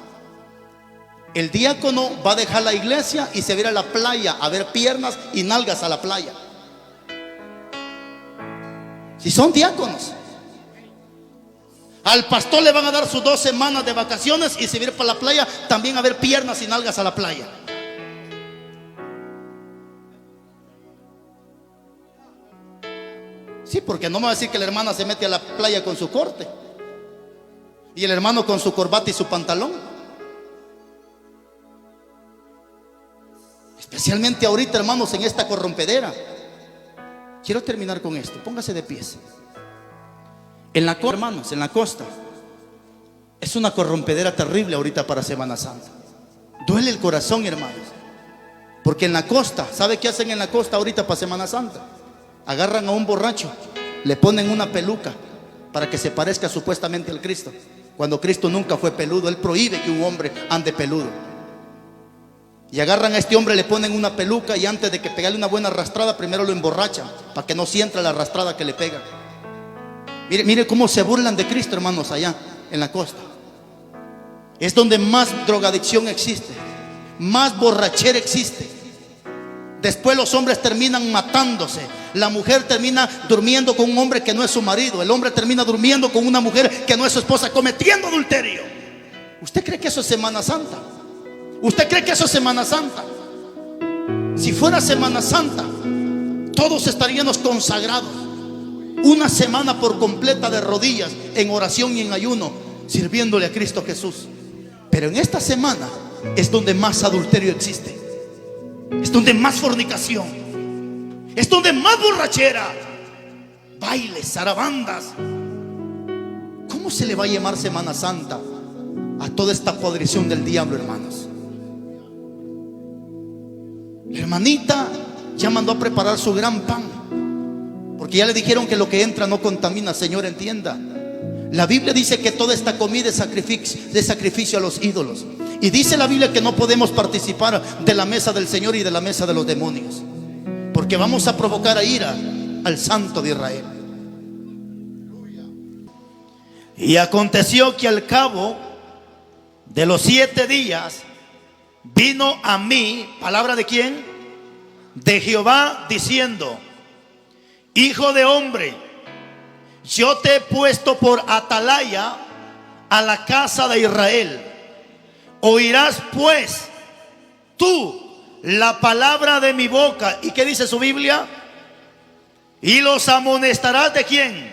El diácono va a dejar la iglesia y se va a ir a la playa a ver piernas y nalgas a la playa. Si son diáconos. Al pastor le van a dar sus 2 semanas de vacaciones y se va a ir para la playa también a ver piernas y nalgas a la playa. Sí, porque no me va a decir que la hermana se mete a la playa con su corte y el hermano con su corbata y su pantalón. Especialmente ahorita, hermanos, en esta corrompedera. Quiero terminar con esto. Póngase de pies. En la costa, hermanos, en la costa es una corrompedera terrible ahorita para Semana Santa. Duele el corazón, hermanos, porque en la costa, ¿sabe qué hacen en la costa ahorita para Semana Santa? Agarran a un borracho, le ponen una peluca para que se parezca supuestamente al Cristo, cuando Cristo nunca fue peludo. Él prohíbe que un hombre ande peludo. Y agarran a este hombre, le ponen una peluca y antes de que pegarle una buena arrastrada, primero lo emborrachan para que no sienta la arrastrada que le pega. Mire cómo se burlan de Cristo, hermanos, allá en la costa. Es donde más drogadicción existe, más borrachera existe. Después los hombres terminan matándose. La mujer termina durmiendo con un hombre que no es su marido. El hombre termina durmiendo con una mujer que no es su esposa, cometiendo adulterio. ¿Usted cree que eso es Semana Santa? ¿Usted cree que eso es Semana Santa? Si fuera Semana Santa, todos estaríamos consagrados. Una semana por completa de rodillas, en oración y en ayuno, sirviéndole a Cristo Jesús. Pero en esta semana es donde más adulterio existe. Es donde más fornicación. Es donde más borrachera, bailes, zarabandas. ¿Cómo se le va a llamar Semana Santa a toda esta podrición del diablo, hermanos? La hermanita ya mandó a preparar su gran pan, porque ya le dijeron que lo que entra no contamina. Señor, entienda. La Biblia dice que toda esta comida es sacrificio a los ídolos. Y dice la Biblia que no podemos participar de la mesa del Señor y de la mesa de los demonios, porque vamos a provocar a ira al Santo de Israel. Y aconteció que al cabo de los 7 días vino a mí, ¿palabra de quién? De Jehová, diciendo: Hijo de hombre, yo te he puesto por atalaya a la casa de Israel. Oirás pues tú la palabra de mi boca. ¿Y qué dice su Biblia? Y los amonestarás. ¿De quién?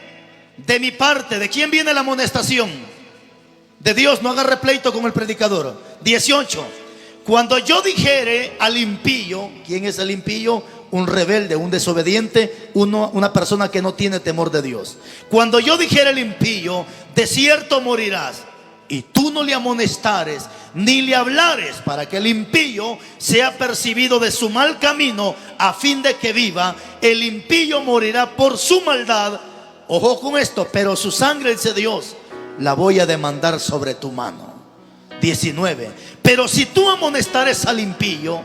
De mi parte. ¿De quién viene la amonestación? De Dios. No agarre pleito con el predicador. 18. Cuando yo dijere al impío. ¿Quién es el impío? Un rebelde, un desobediente, una persona que no tiene temor de Dios. Cuando yo dijere al impío: de cierto morirás, y tú no le amonestares ni le hablares, para que el impío sea percibido de su mal camino, a fin de que viva, el impío morirá por su maldad. Ojo con esto: pero su sangre, dice Dios, la voy a demandar sobre tu mano. 19. Pero si tú amonestares al impío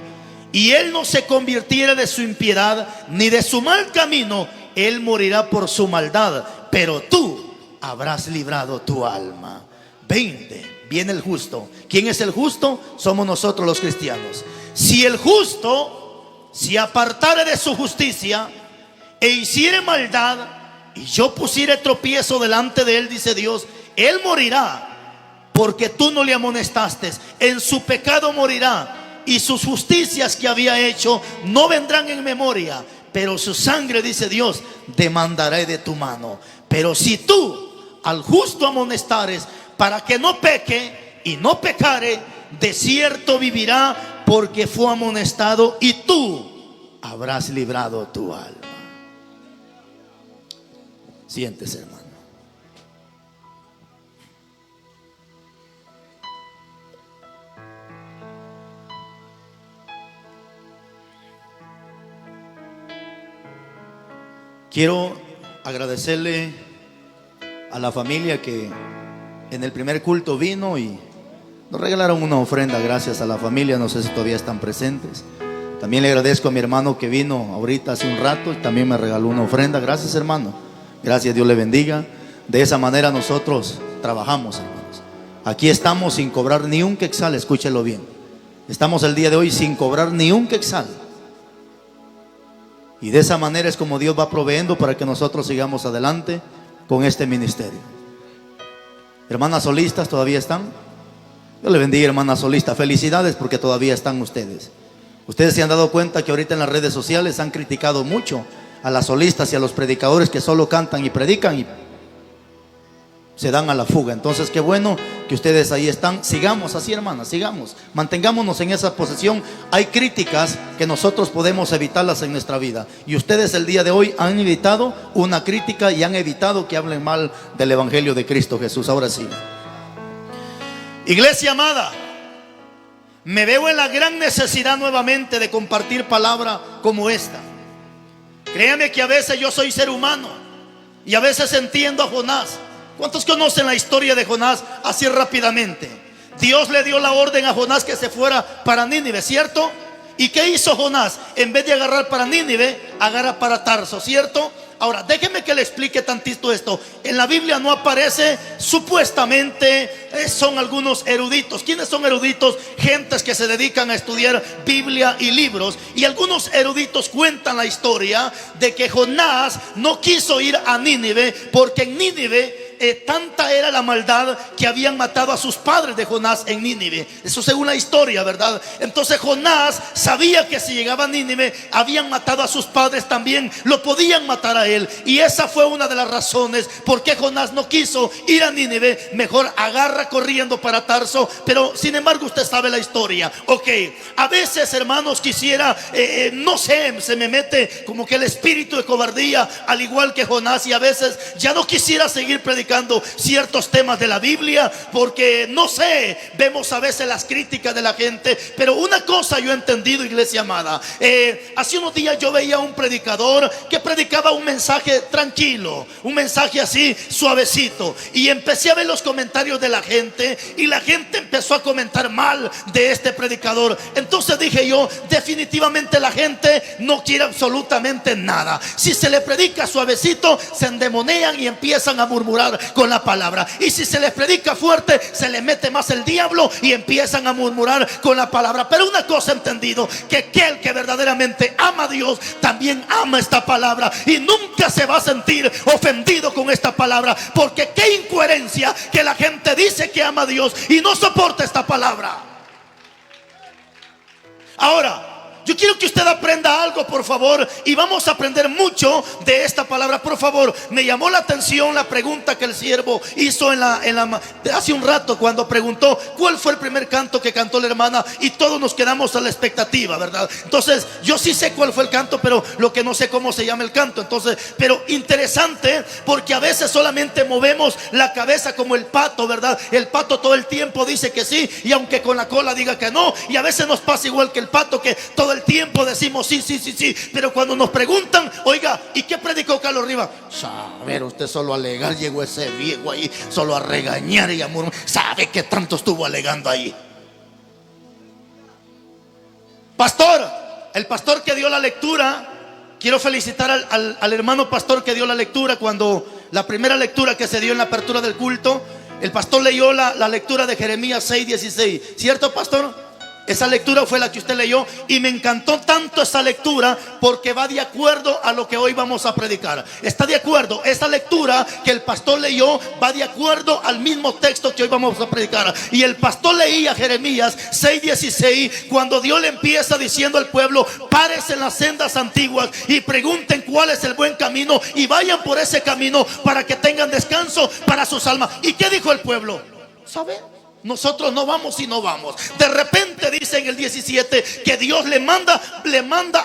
y él no se convirtiere de su impiedad ni de su mal camino, él morirá por su maldad, pero tú habrás librado tu alma. 20. Viene el justo. ¿Quién es el justo? Somos nosotros los cristianos. Si el justo se apartare de su justicia e hiciere maldad, y yo pusiere tropiezo delante de él, dice Dios, él morirá, porque tú no le amonestaste. En su pecado morirá, y sus justicias que había hecho no vendrán en memoria, pero su sangre, dice Dios, demandaré de tu mano. Pero si tú al justo amonestares para que no peque y no pecare, de cierto vivirá, porque fue amonestado, y tú habrás librado tu alma. Siéntese, hermano. Quiero agradecerle a la familia que en el primer culto vino y nos regalaron una ofrenda. Gracias a la familia, no sé si todavía están presentes. También le agradezco a mi hermano que vino ahorita hace un rato y también me regaló una ofrenda. Gracias, hermano. Gracias, Dios le bendiga. De esa manera nosotros trabajamos, hermanos. Aquí estamos sin cobrar ni un quetzal, escúchelo bien. Estamos el día de hoy sin cobrar ni un quetzal. Y de esa manera es como Dios va proveyendo para que nosotros sigamos adelante con este ministerio. Hermanas solistas, ¿todavía están? Dios le bendiga, hermanas solistas. Felicidades porque todavía están ustedes. Ustedes se han dado cuenta que ahorita en las redes sociales han criticado mucho a las solistas y a los predicadores que solo cantan y predican y se dan a la fuga. Entonces qué bueno que ustedes ahí están. Sigamos así, hermanas, sigamos, mantengámonos en esa posición. Hay críticas que nosotros podemos evitarlas en nuestra vida, y ustedes el día de hoy han evitado una crítica y han evitado que hablen mal del evangelio de Cristo Jesús. Ahora sí, iglesia amada, me veo en la gran necesidad nuevamente de compartir palabra como esta. Créame que a veces yo soy ser humano y a veces entiendo a Jonás. ¿Cuántos conocen la historia de Jonás así rápidamente? Dios le dio la orden a Jonás que se fuera para Nínive, ¿cierto? ¿Y qué hizo Jonás? En vez de agarrar para Nínive, agarra para Tarso, ¿cierto? Ahora, déjeme que le explique tantito esto. En la Biblia no aparece, supuestamente son algunos eruditos. ¿Quiénes son eruditos? Gentes que se dedican a estudiar Biblia y libros. Y algunos eruditos cuentan la historia de que Jonás no quiso ir a Nínive, porque en Nínive tanta era la maldad que habían matado a sus padres de Jonás en Nínive. Eso según la historia, ¿verdad? Entonces Jonás sabía que si llegaba a Nínive habían matado a sus padres también, lo podían matar a él. Y esa fue una de las razones por qué Jonás no quiso ir a Nínive. Mejor agarra corriendo para Tarso. Pero sin embargo usted sabe la historia. Ok, a veces, hermanos, quisiera no sé, se me mete como que el espíritu de cobardía, al igual que Jonás, y a veces ya no quisiera seguir predicando ciertos temas de la Biblia, porque no sé, vemos a veces las críticas de la gente. Pero una cosa yo he entendido, iglesia amada, hace unos días yo veía un predicador que predicaba un mensaje tranquilo, un mensaje así suavecito, y empecé a ver los comentarios de la gente, y la gente empezó a comentar mal de este predicador. Entonces dije yo, definitivamente la gente no quiere absolutamente nada. Si se le predica suavecito, se endemonean y empiezan a murmurar con la palabra. Y si se les predica fuerte, se les mete más el diablo y empiezan a murmurar con la palabra. Pero una cosa he entendido, que aquel que verdaderamente ama a Dios también ama esta palabra, y nunca se va a sentir ofendido con esta palabra, porque qué incoherencia que la gente dice que ama a Dios y no soporta esta palabra. Ahora, yo quiero que usted aprenda algo, por favor, y vamos a aprender mucho de esta palabra. Por favor, me llamó la atención la pregunta que el siervo hizo hace un rato, cuando preguntó cuál fue el primer canto que cantó la hermana, y todos nos quedamos a la expectativa, ¿verdad? Entonces, yo sí sé cuál fue el canto, pero lo que no sé cómo se llama el canto. Entonces, pero interesante, porque a veces solamente movemos la cabeza como el pato, ¿verdad? El pato todo el tiempo dice que sí, y aunque con la cola diga que no. Y a veces nos pasa igual que el pato, que todo el tiempo decimos sí, sí, sí, sí, pero cuando nos preguntan, oiga, ¿y qué predicó Carlos Rivas? Saber, usted solo a alegar llegó ese viejo ahí, solo a regañar y a murmurar. ¿Sabe qué tanto estuvo alegando ahí? Pastor, el pastor que dio la lectura, quiero felicitar al hermano pastor que dio la lectura. Cuando la primera lectura que se dio en la apertura del culto, el pastor leyó la lectura de Jeremías 6:16, ¿cierto, pastor? Esa lectura fue la que usted leyó y me encantó tanto esa lectura porque va de acuerdo a lo que hoy vamos a predicar. Está de acuerdo, esa lectura que el pastor leyó va de acuerdo al mismo texto que hoy vamos a predicar. Y el pastor leía Jeremías 6:16, cuando Dios le empieza diciendo al pueblo: párense en las sendas antiguas y pregunten cuál es el buen camino y vayan por ese camino para que tengan descanso para sus almas. ¿Y qué dijo el pueblo? ¿Sabe? Nosotros no vamos y no vamos. De repente dice en el 17 que Dios le manda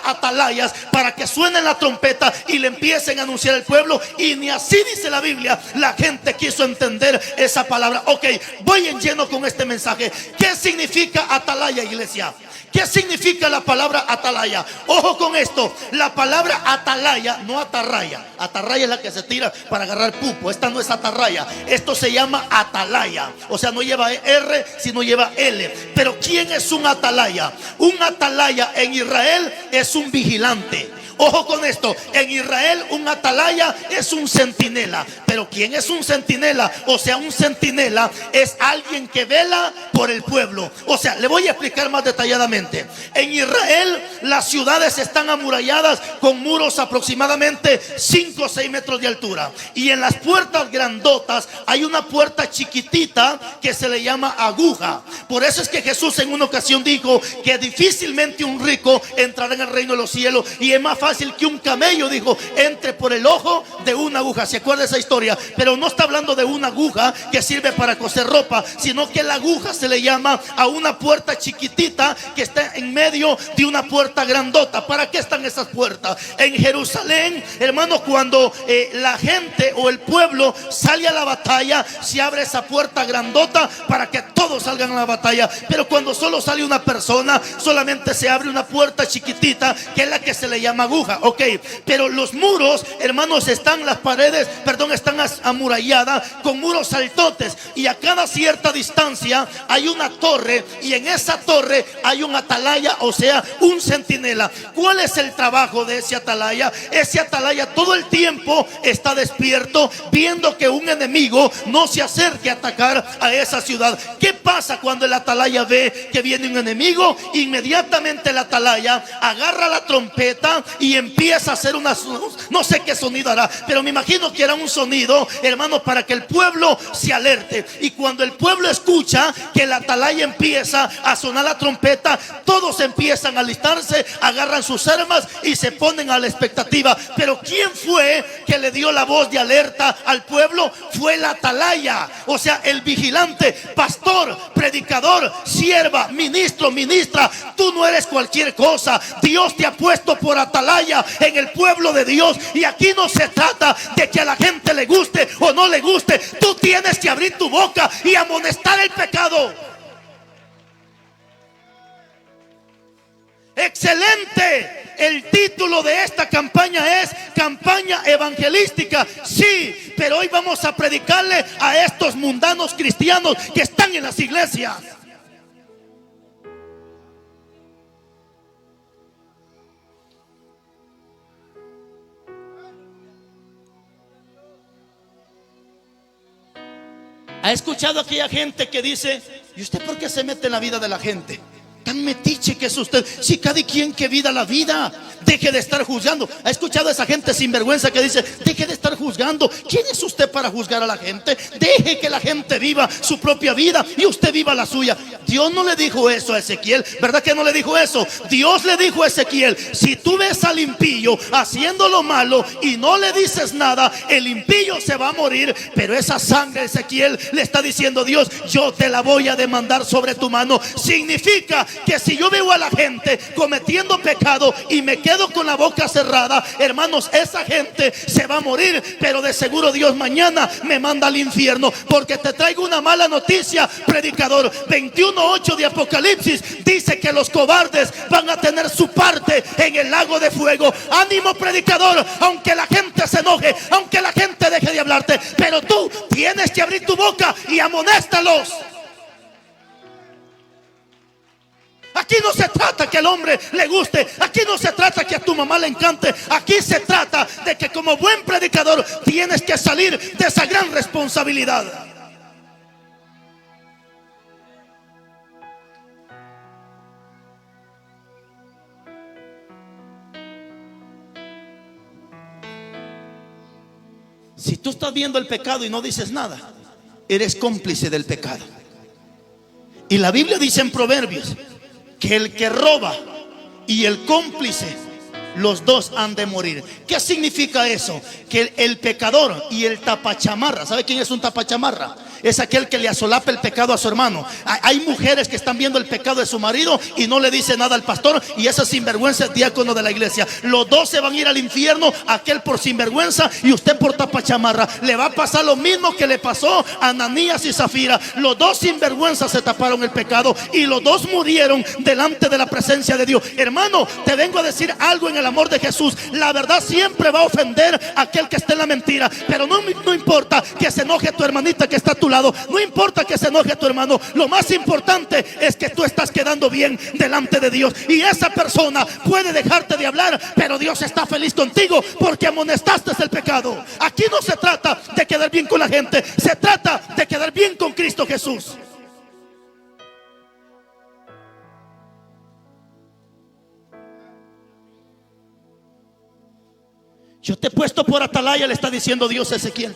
atalayas para que suenen la trompeta y le empiecen a anunciar al pueblo. Y ni así dice la Biblia. La gente quiso entender esa palabra. Ok, voy en lleno con este mensaje. ¿Qué significa atalaya, iglesia? ¿Qué significa la palabra atalaya? Ojo con esto. La palabra atalaya, no atarraya. Atarraya es la que se tira para agarrar pupo. Esta no es atarraya. Esto se llama atalaya. O sea, no lleva R, sino lleva L. Pero ¿quién es un atalaya? Un atalaya en Israel es un vigilante. Ojo con esto, en Israel un atalaya es un centinela. Pero ¿quién es un centinela? O sea, un centinela es alguien que vela por el pueblo. O sea, le voy a explicar más detalladamente. En Israel las ciudades están amuralladas con muros aproximadamente 5 o 6 metros de altura. Y en las puertas grandotas hay una puerta chiquitita que se le llama aguja. Por eso es que Jesús en una ocasión dijo que difícilmente un rico entrará en el reino de los cielos. Y es más fácil que un camello, dijo, entre por el ojo de una aguja. ¿Se acuerda esa historia? Pero no está hablando de una aguja que sirve para coser ropa, sino que la aguja se le llama a una puerta chiquitita que está en medio de una puerta grandota. ¿Para qué están esas puertas? En Jerusalén, hermano, cuando la gente o el pueblo sale a la batalla, se abre esa puerta grandota para que todos salgan a la batalla. Pero cuando solo sale una persona, solamente se abre una puerta chiquitita que es la que se le llama aguja. Ok, pero los muros, hermanos, las paredes están amuralladas con muros altotes, y a cada cierta distancia hay una torre, y en esa torre hay un atalaya, o sea, un centinela. ¿Cuál es el trabajo de ese atalaya? Ese atalaya todo el tiempo está despierto, viendo que un enemigo no se acerque a atacar a esa ciudad. ¿Qué pasa cuando el atalaya ve que viene un enemigo? Inmediatamente el atalaya agarra la trompeta y empieza a hacer no sé qué sonido hará, pero me imagino que era un sonido, hermano, para que el pueblo se alerte. Y cuando el pueblo escucha que el atalaya empieza a sonar la trompeta, todos empiezan a alistarse, agarran sus armas y se ponen a la expectativa. Pero ¿quién fue que le dio la voz de alerta al pueblo? Fue el atalaya, o sea, el vigilante. Pastor, predicador, sierva, ministro, ministra, tú no eres cualquier cosa. Dios te ha puesto por atalaya en el pueblo de Dios, y aquí no se trata de que a la gente le guste o no le guste. Tú tienes que abrir tu boca y amonestar el pecado. Excelente. El título de esta campaña es campaña evangelística. Sí, pero hoy vamos a predicarle a estos mundanos cristianos que están en las iglesias. ¿Ha escuchado a aquella gente que dice: ¿y usted por qué se mete en la vida de la gente? Tan metiche que es usted. Si cada quien que vida la vida, deje de estar juzgando. ¿Ha escuchado a esa gente sinvergüenza que dice: deje de estar juzgando? ¿Quién es usted para juzgar a la gente? Deje que la gente viva su propia vida y usted viva la suya. Dios no le dijo eso a Ezequiel, ¿verdad que no le dijo eso? Dios le dijo a Ezequiel: si tú ves al impío haciendo lo malo y no le dices nada, el impío se va a morir. Pero esa sangre, Ezequiel, le está diciendo Dios: yo te la voy a demandar sobre tu mano. Significa que si yo veo a la gente cometiendo pecado y me quedo con la boca cerrada, hermanos, esa gente se va a morir. Pero de seguro Dios mañana me manda al infierno, porque te traigo una mala noticia, predicador. 21:8 de Apocalipsis dice que los cobardes van a tener su parte en el lago de fuego. Ánimo, predicador, aunque la gente se enoje, aunque la gente deje de hablarte, pero tú tienes que abrir tu boca y amonéstalos. Aquí no se trata que al hombre le guste, aquí no se trata que a tu mamá le encante, aquí se trata de que como buen predicador tienes que salir de esa gran responsabilidad. tú estás viendo el pecado y no dices nada, eres cómplice del pecado. Y la Biblia dice en Proverbios que el que roba y el cómplice, los dos han de morir. ¿Qué significa eso? Que el pecador y el tapachamarra, ¿sabe quién es un tapachamarra? Es aquel que le asolapa el pecado a su hermano. Hay mujeres que están viendo el pecado de su marido y no le dice nada al pastor, y ese sinvergüenza es diácono de la iglesia. Los dos se van a ir al infierno, aquel por sinvergüenza y usted por tapachamarra. Le va a pasar lo mismo que le pasó a Ananías y Zafira. Los dos sinvergüenzas se taparon el pecado y los dos murieron delante de la presencia de Dios. Hermano, te vengo a decir algo en el amor de Jesús. La verdad siempre va a ofender a aquel que esté en la mentira, pero no importa que se enoje tu hermanita que está a tu lado. No importa que se enoje tu hermano. Lo más importante es que tú estás quedando bien delante de Dios. Y esa persona puede dejarte de hablar, pero Dios está feliz contigo porque amonestaste el pecado. Aquí no se trata de quedar bien con la gente, se trata de quedar bien con Cristo Jesús. Yo te he puesto por atalaya, le está diciendo Dios a Ezequiel.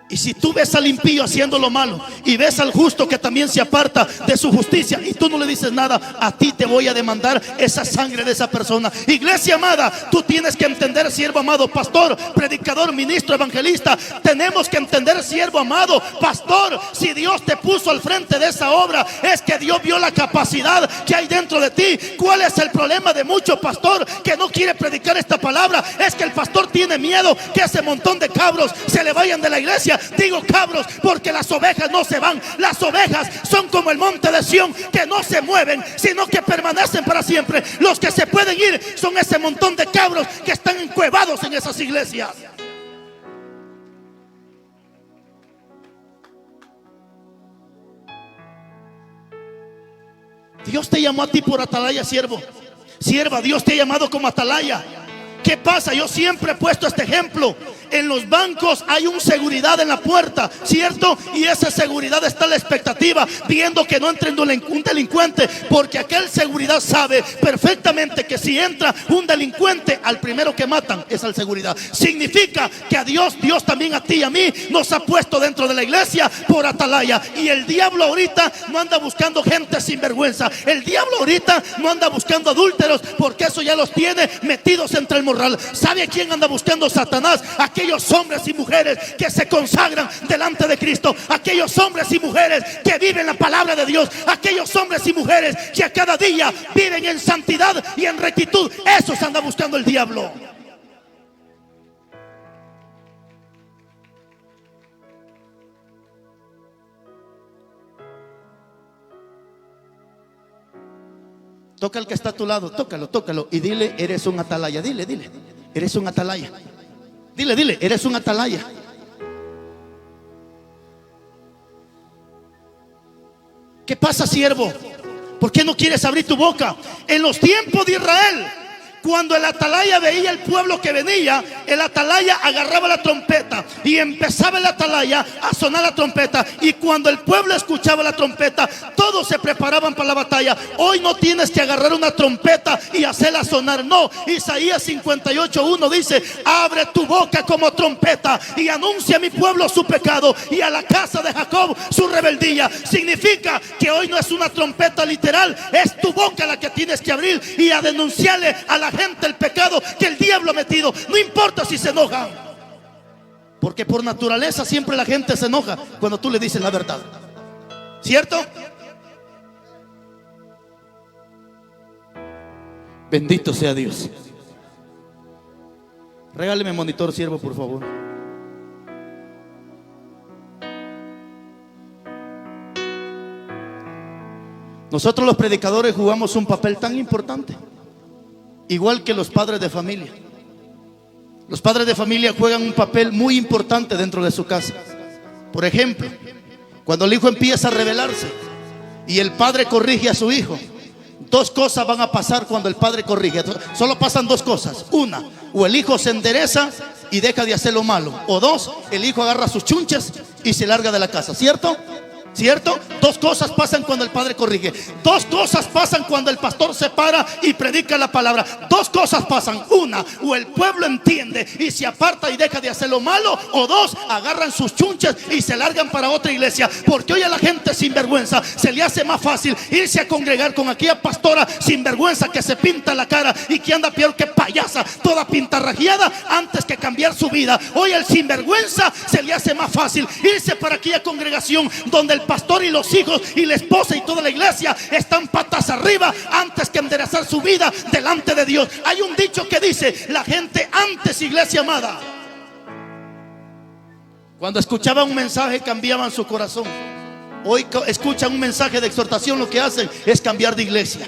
Y si tú ves al impío haciendo lo malo y ves al justo que también se aparta de su justicia y tú no le dices nada, a ti te voy a demandar esa sangre de esa persona. Iglesia amada, tú tienes que entender, siervo amado, pastor, predicador, ministro, evangelista. Tenemos que entender, siervo amado, pastor, si Dios te puso al frente de esa obra, es que Dios vio la capacidad que hay dentro de ti. ¿Cuál es el problema de mucho pastor que no quiere predicar esta palabra? Es que el pastor tiene miedo que ese montón de cabros se le vayan de la iglesia. Digo cabros porque las ovejas no se van. Las ovejas son como el monte de Sión, que no se mueven, sino que permanecen para siempre. Los que se pueden ir son ese montón de cabros que están encuevados en esas iglesias. Dios te llamó a ti por atalaya, siervo, sierva. Dios te ha llamado como atalaya. ¿Qué pasa? Yo siempre he puesto este ejemplo. En los bancos hay un seguridad en la puerta, ¿cierto? Y esa seguridad está a la expectativa, viendo que no entre un delincuente, porque aquel seguridad sabe perfectamente que si entra un delincuente, al primero que matan es al seguridad. Significa que a Dios también a ti y a mí nos ha puesto dentro de la iglesia por atalaya. Y el diablo ahorita no anda buscando gente sin vergüenza. El diablo ahorita no anda buscando adúlteros, porque eso ya los tiene metidos entre el morral. ¿Sabe quién anda buscando? Satanás. Aquellos hombres y mujeres que se consagran delante de Cristo, aquellos hombres y mujeres que viven la palabra de Dios, aquellos hombres y mujeres que a cada día viven en santidad y en rectitud. Esos anda buscando el diablo. Toca al que está a tu lado, tócalo y dile: eres un atalaya. Dile, eres un atalaya. Dile, eres un atalaya. ¿Qué pasa, siervo? ¿Por qué no quieres abrir tu boca? En los tiempos de Israel, cuando el atalaya veía el pueblo que venía, el atalaya agarraba la trompeta y empezaba el atalaya a sonar la trompeta. Y cuando el pueblo escuchaba la trompeta, todos se preparaban para la batalla. Hoy no tienes que agarrar una trompeta y hacerla sonar. No, Isaías 58:1 dice: abre tu boca como trompeta y anuncia a mi pueblo su pecado y a la casa de Jacob su rebeldía. Significa que hoy no es una trompeta literal, es tu boca la que tienes que abrir y a denunciarle a la gente el pecado que el diablo ha metido. No importa si se enojan, porque por naturaleza siempre la gente se enoja cuando tú le dices la verdad, ¿cierto? Bendito sea Dios. Regáleme monitor, siervo, por favor. Nosotros los predicadores jugamos un papel tan importante, igual que los padres de familia. Los padres de familia juegan un papel muy importante dentro de su casa. Por ejemplo, cuando el hijo empieza a rebelarse y el padre corrige a su hijo, dos cosas van a pasar cuando el padre corrige. Solo pasan dos cosas. Una, o el hijo se endereza y deja de hacer lo malo, o dos, el hijo agarra sus chunches y se larga de la casa, ¿cierto? ¿Cierto? Dos cosas pasan cuando el padre corrige. Dos cosas pasan cuando el pastor se para y predica la palabra. Dos cosas pasan. Una, o el pueblo entiende y se aparta y deja de hacer lo malo. O dos, agarran sus chunches y se largan para otra iglesia. Porque hoy a la gente sinvergüenza se le hace más fácil irse a congregar con aquella pastora sinvergüenza que se pinta la cara y que anda peor que payasa, toda pintarrajeada, antes que cambiar su vida. Hoy el sinvergüenza se le hace más fácil irse para aquella congregación donde el pastor y los hijos y la esposa y toda la iglesia están patas arriba, antes que enderezar su vida delante de Dios. Hay un dicho que dice: la gente antes, iglesia amada, cuando escuchaban un mensaje cambiaban su corazón. Hoy escuchan un mensaje de exhortación, lo que hacen es cambiar de iglesia.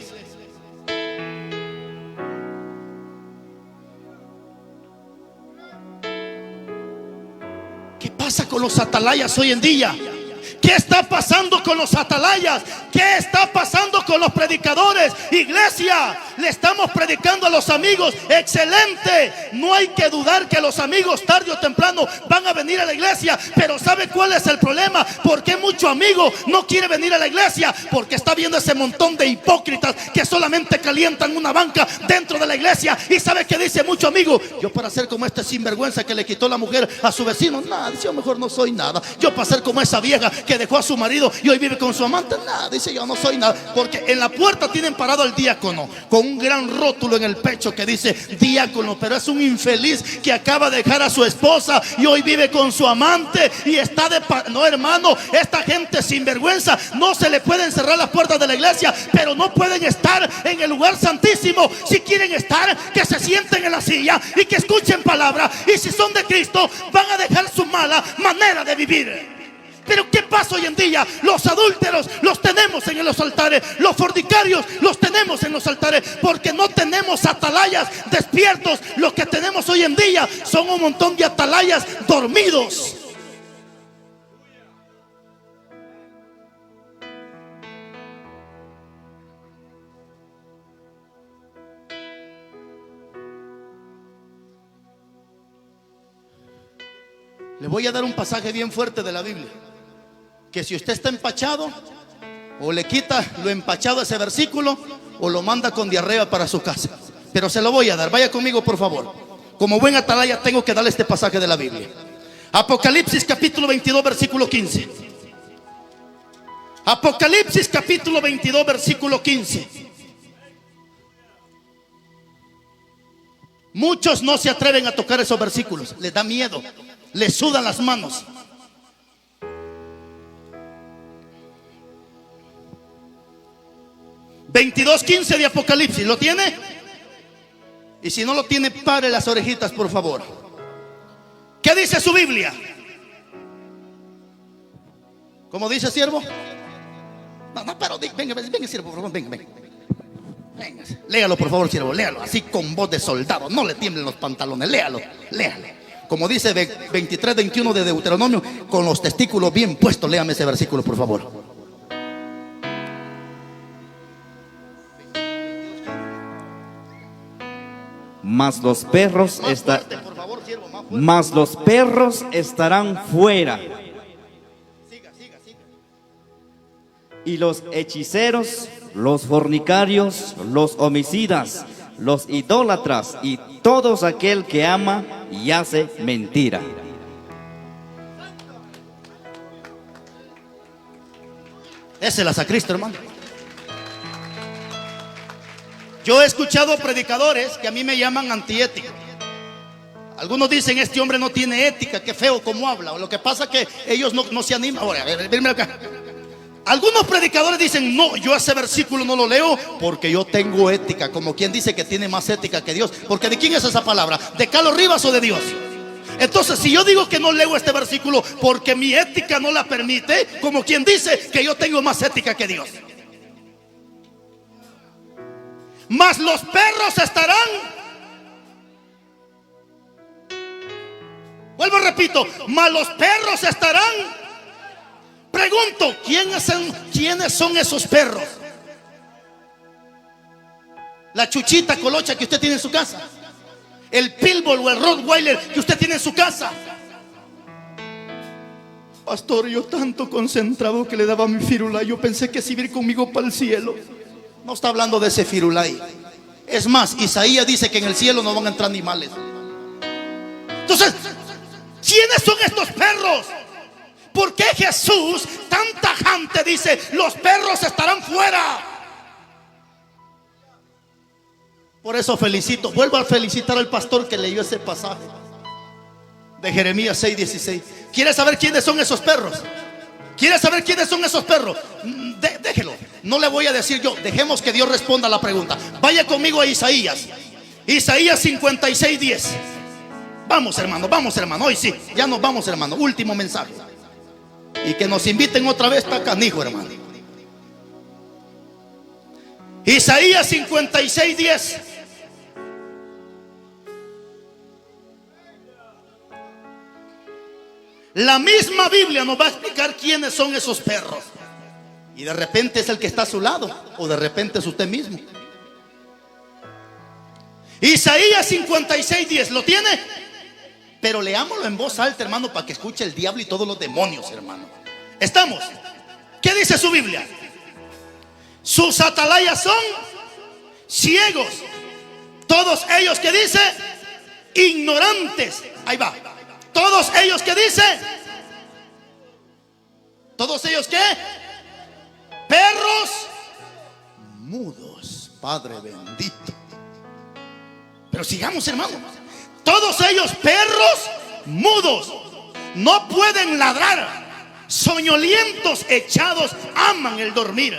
¿Qué pasa con los atalayas hoy en día? ¿Qué está pasando con los atalayas? ¿Qué está pasando con los predicadores? Iglesia, le estamos predicando a los amigos. Excelente. No hay que dudar que los amigos tarde o temprano van a venir a la iglesia. Pero ¿sabe cuál es el problema? ¿Por qué mucho amigo no quiere venir a la iglesia? Porque está viendo ese montón de hipócritas que solamente calientan una banca dentro de la iglesia. ¿Y sabe qué dice mucho amigo? Yo para ser como este sinvergüenza que le quitó la mujer a su vecino, nada, dice, yo mejor no soy nada. Yo para ser como esa vieja que dejó a su marido y hoy vive con su amante, nada, dice, yo no soy nada. Porque en la puerta tienen parado al diácono con un gran rótulo en el pecho que dice diácono, pero es un infeliz que acaba de dejar a su esposa y hoy vive con su amante y está de no, hermano, esta gente sinvergüenza no se le pueden cerrar las puertas de la iglesia, pero no pueden estar en el lugar santísimo. Si quieren estar, que se sienten en la silla y que escuchen palabra, y si son de Cristo van a dejar su mala manera de vivir. Pero ¿qué pasa hoy en día? Los adúlteros los tenemos en los altares, los fornicarios los tenemos en los altares, porque no tenemos atalayas despiertos. Lo que tenemos hoy en día son un montón de atalayas dormidos. Le voy a dar un pasaje bien fuerte de la Biblia, que si usted está empachado, o le quita lo empachado a ese versículo, o lo manda con diarrea para su casa. Pero se lo voy a dar, vaya conmigo por favor. Como buen atalaya tengo que darle este pasaje de la Biblia. Apocalipsis capítulo 22 versículo 15. Apocalipsis capítulo 22 versículo 15. Muchos no se atreven a tocar esos versículos, les da miedo, les sudan las manos. $22:15 de Apocalipsis, ¿lo tiene? Y si no lo tiene, pare las orejitas por favor. ¿Qué dice su Biblia? ¿Cómo dice, siervo? No, pero venga, siervo, por favor, venga. Léalo por favor, siervo, léalo así con voz de soldado, no le tiemblen los pantalones, léalo. Como dice 23:21 de Deuteronomio, con los testículos bien puestos, léame ese versículo por favor. Mas los perros estarán fuera. Siga. Y los hechiceros, los fornicarios, los homicidas, los idólatras y todos aquel que ama y hace mentira. Ese es la sacristía, hermano. Yo he escuchado predicadores que a mí me llaman antiéticos. Algunos dicen, este hombre no tiene ética, qué feo como habla. Lo que pasa es que ellos no se animan. Ahora, venme acá. Algunos predicadores dicen, no, yo ese versículo no lo leo porque yo tengo ética. Como quien dice que tiene más ética que Dios. Porque ¿de quién es esa palabra? ¿De Carlos Rivas o de Dios? Entonces, si yo digo que no leo este versículo porque mi ética no la permite, como quien dice que yo tengo más ética que Dios. Mas los perros estarán. Vuelvo, repito, mas los perros estarán. Pregunto, ¿quiénes son esos perros? La chuchita colocha que usted tiene en su casa, el pitbull o el rottweiler que usted tiene en su casa. Pastor, yo tanto concentrado que le daba mi firulai, yo pensé que se iba a ir conmigo para el cielo. No está hablando de ese firulai. Es más, Isaías dice que en el cielo no van a entrar animales. Entonces, ¿quiénes son estos perros? ¿Por qué Jesús tan tajante dice los perros estarán fuera? Por eso felicito, vuelvo a felicitar al pastor que leyó ese pasaje de Jeremías 6:16. ¿Quieres saber quiénes son esos perros? ¿Quieres saber quiénes son esos perros? Déjelo, no le voy a decir yo. Dejemos que Dios responda a la pregunta. Vaya conmigo a Isaías 56:10. Vamos hermano, hoy sí, ya nos vamos hermano, último mensaje. Y que nos inviten otra vez, está canijo hermano. Isaías 56:10. La misma Biblia nos va a explicar quiénes son esos perros. Y de repente es el que está a su lado, o de repente es usted mismo. Isaías 56:10, ¿lo tiene? Pero leámoslo en voz alta, hermano, para que escuche el diablo y todos los demonios, hermano. ¿Estamos? ¿Qué dice su Biblia? Sus atalayas son ciegos. Todos ellos, que dice, ignorantes. Ahí va. Todos ellos, que dice, todos ellos, ¿qué? Perros mudos. Padre bendito. Pero sigamos, hermano. Todos ellos, perros mudos, no pueden ladrar. Soñolientos, echados, aman el dormir.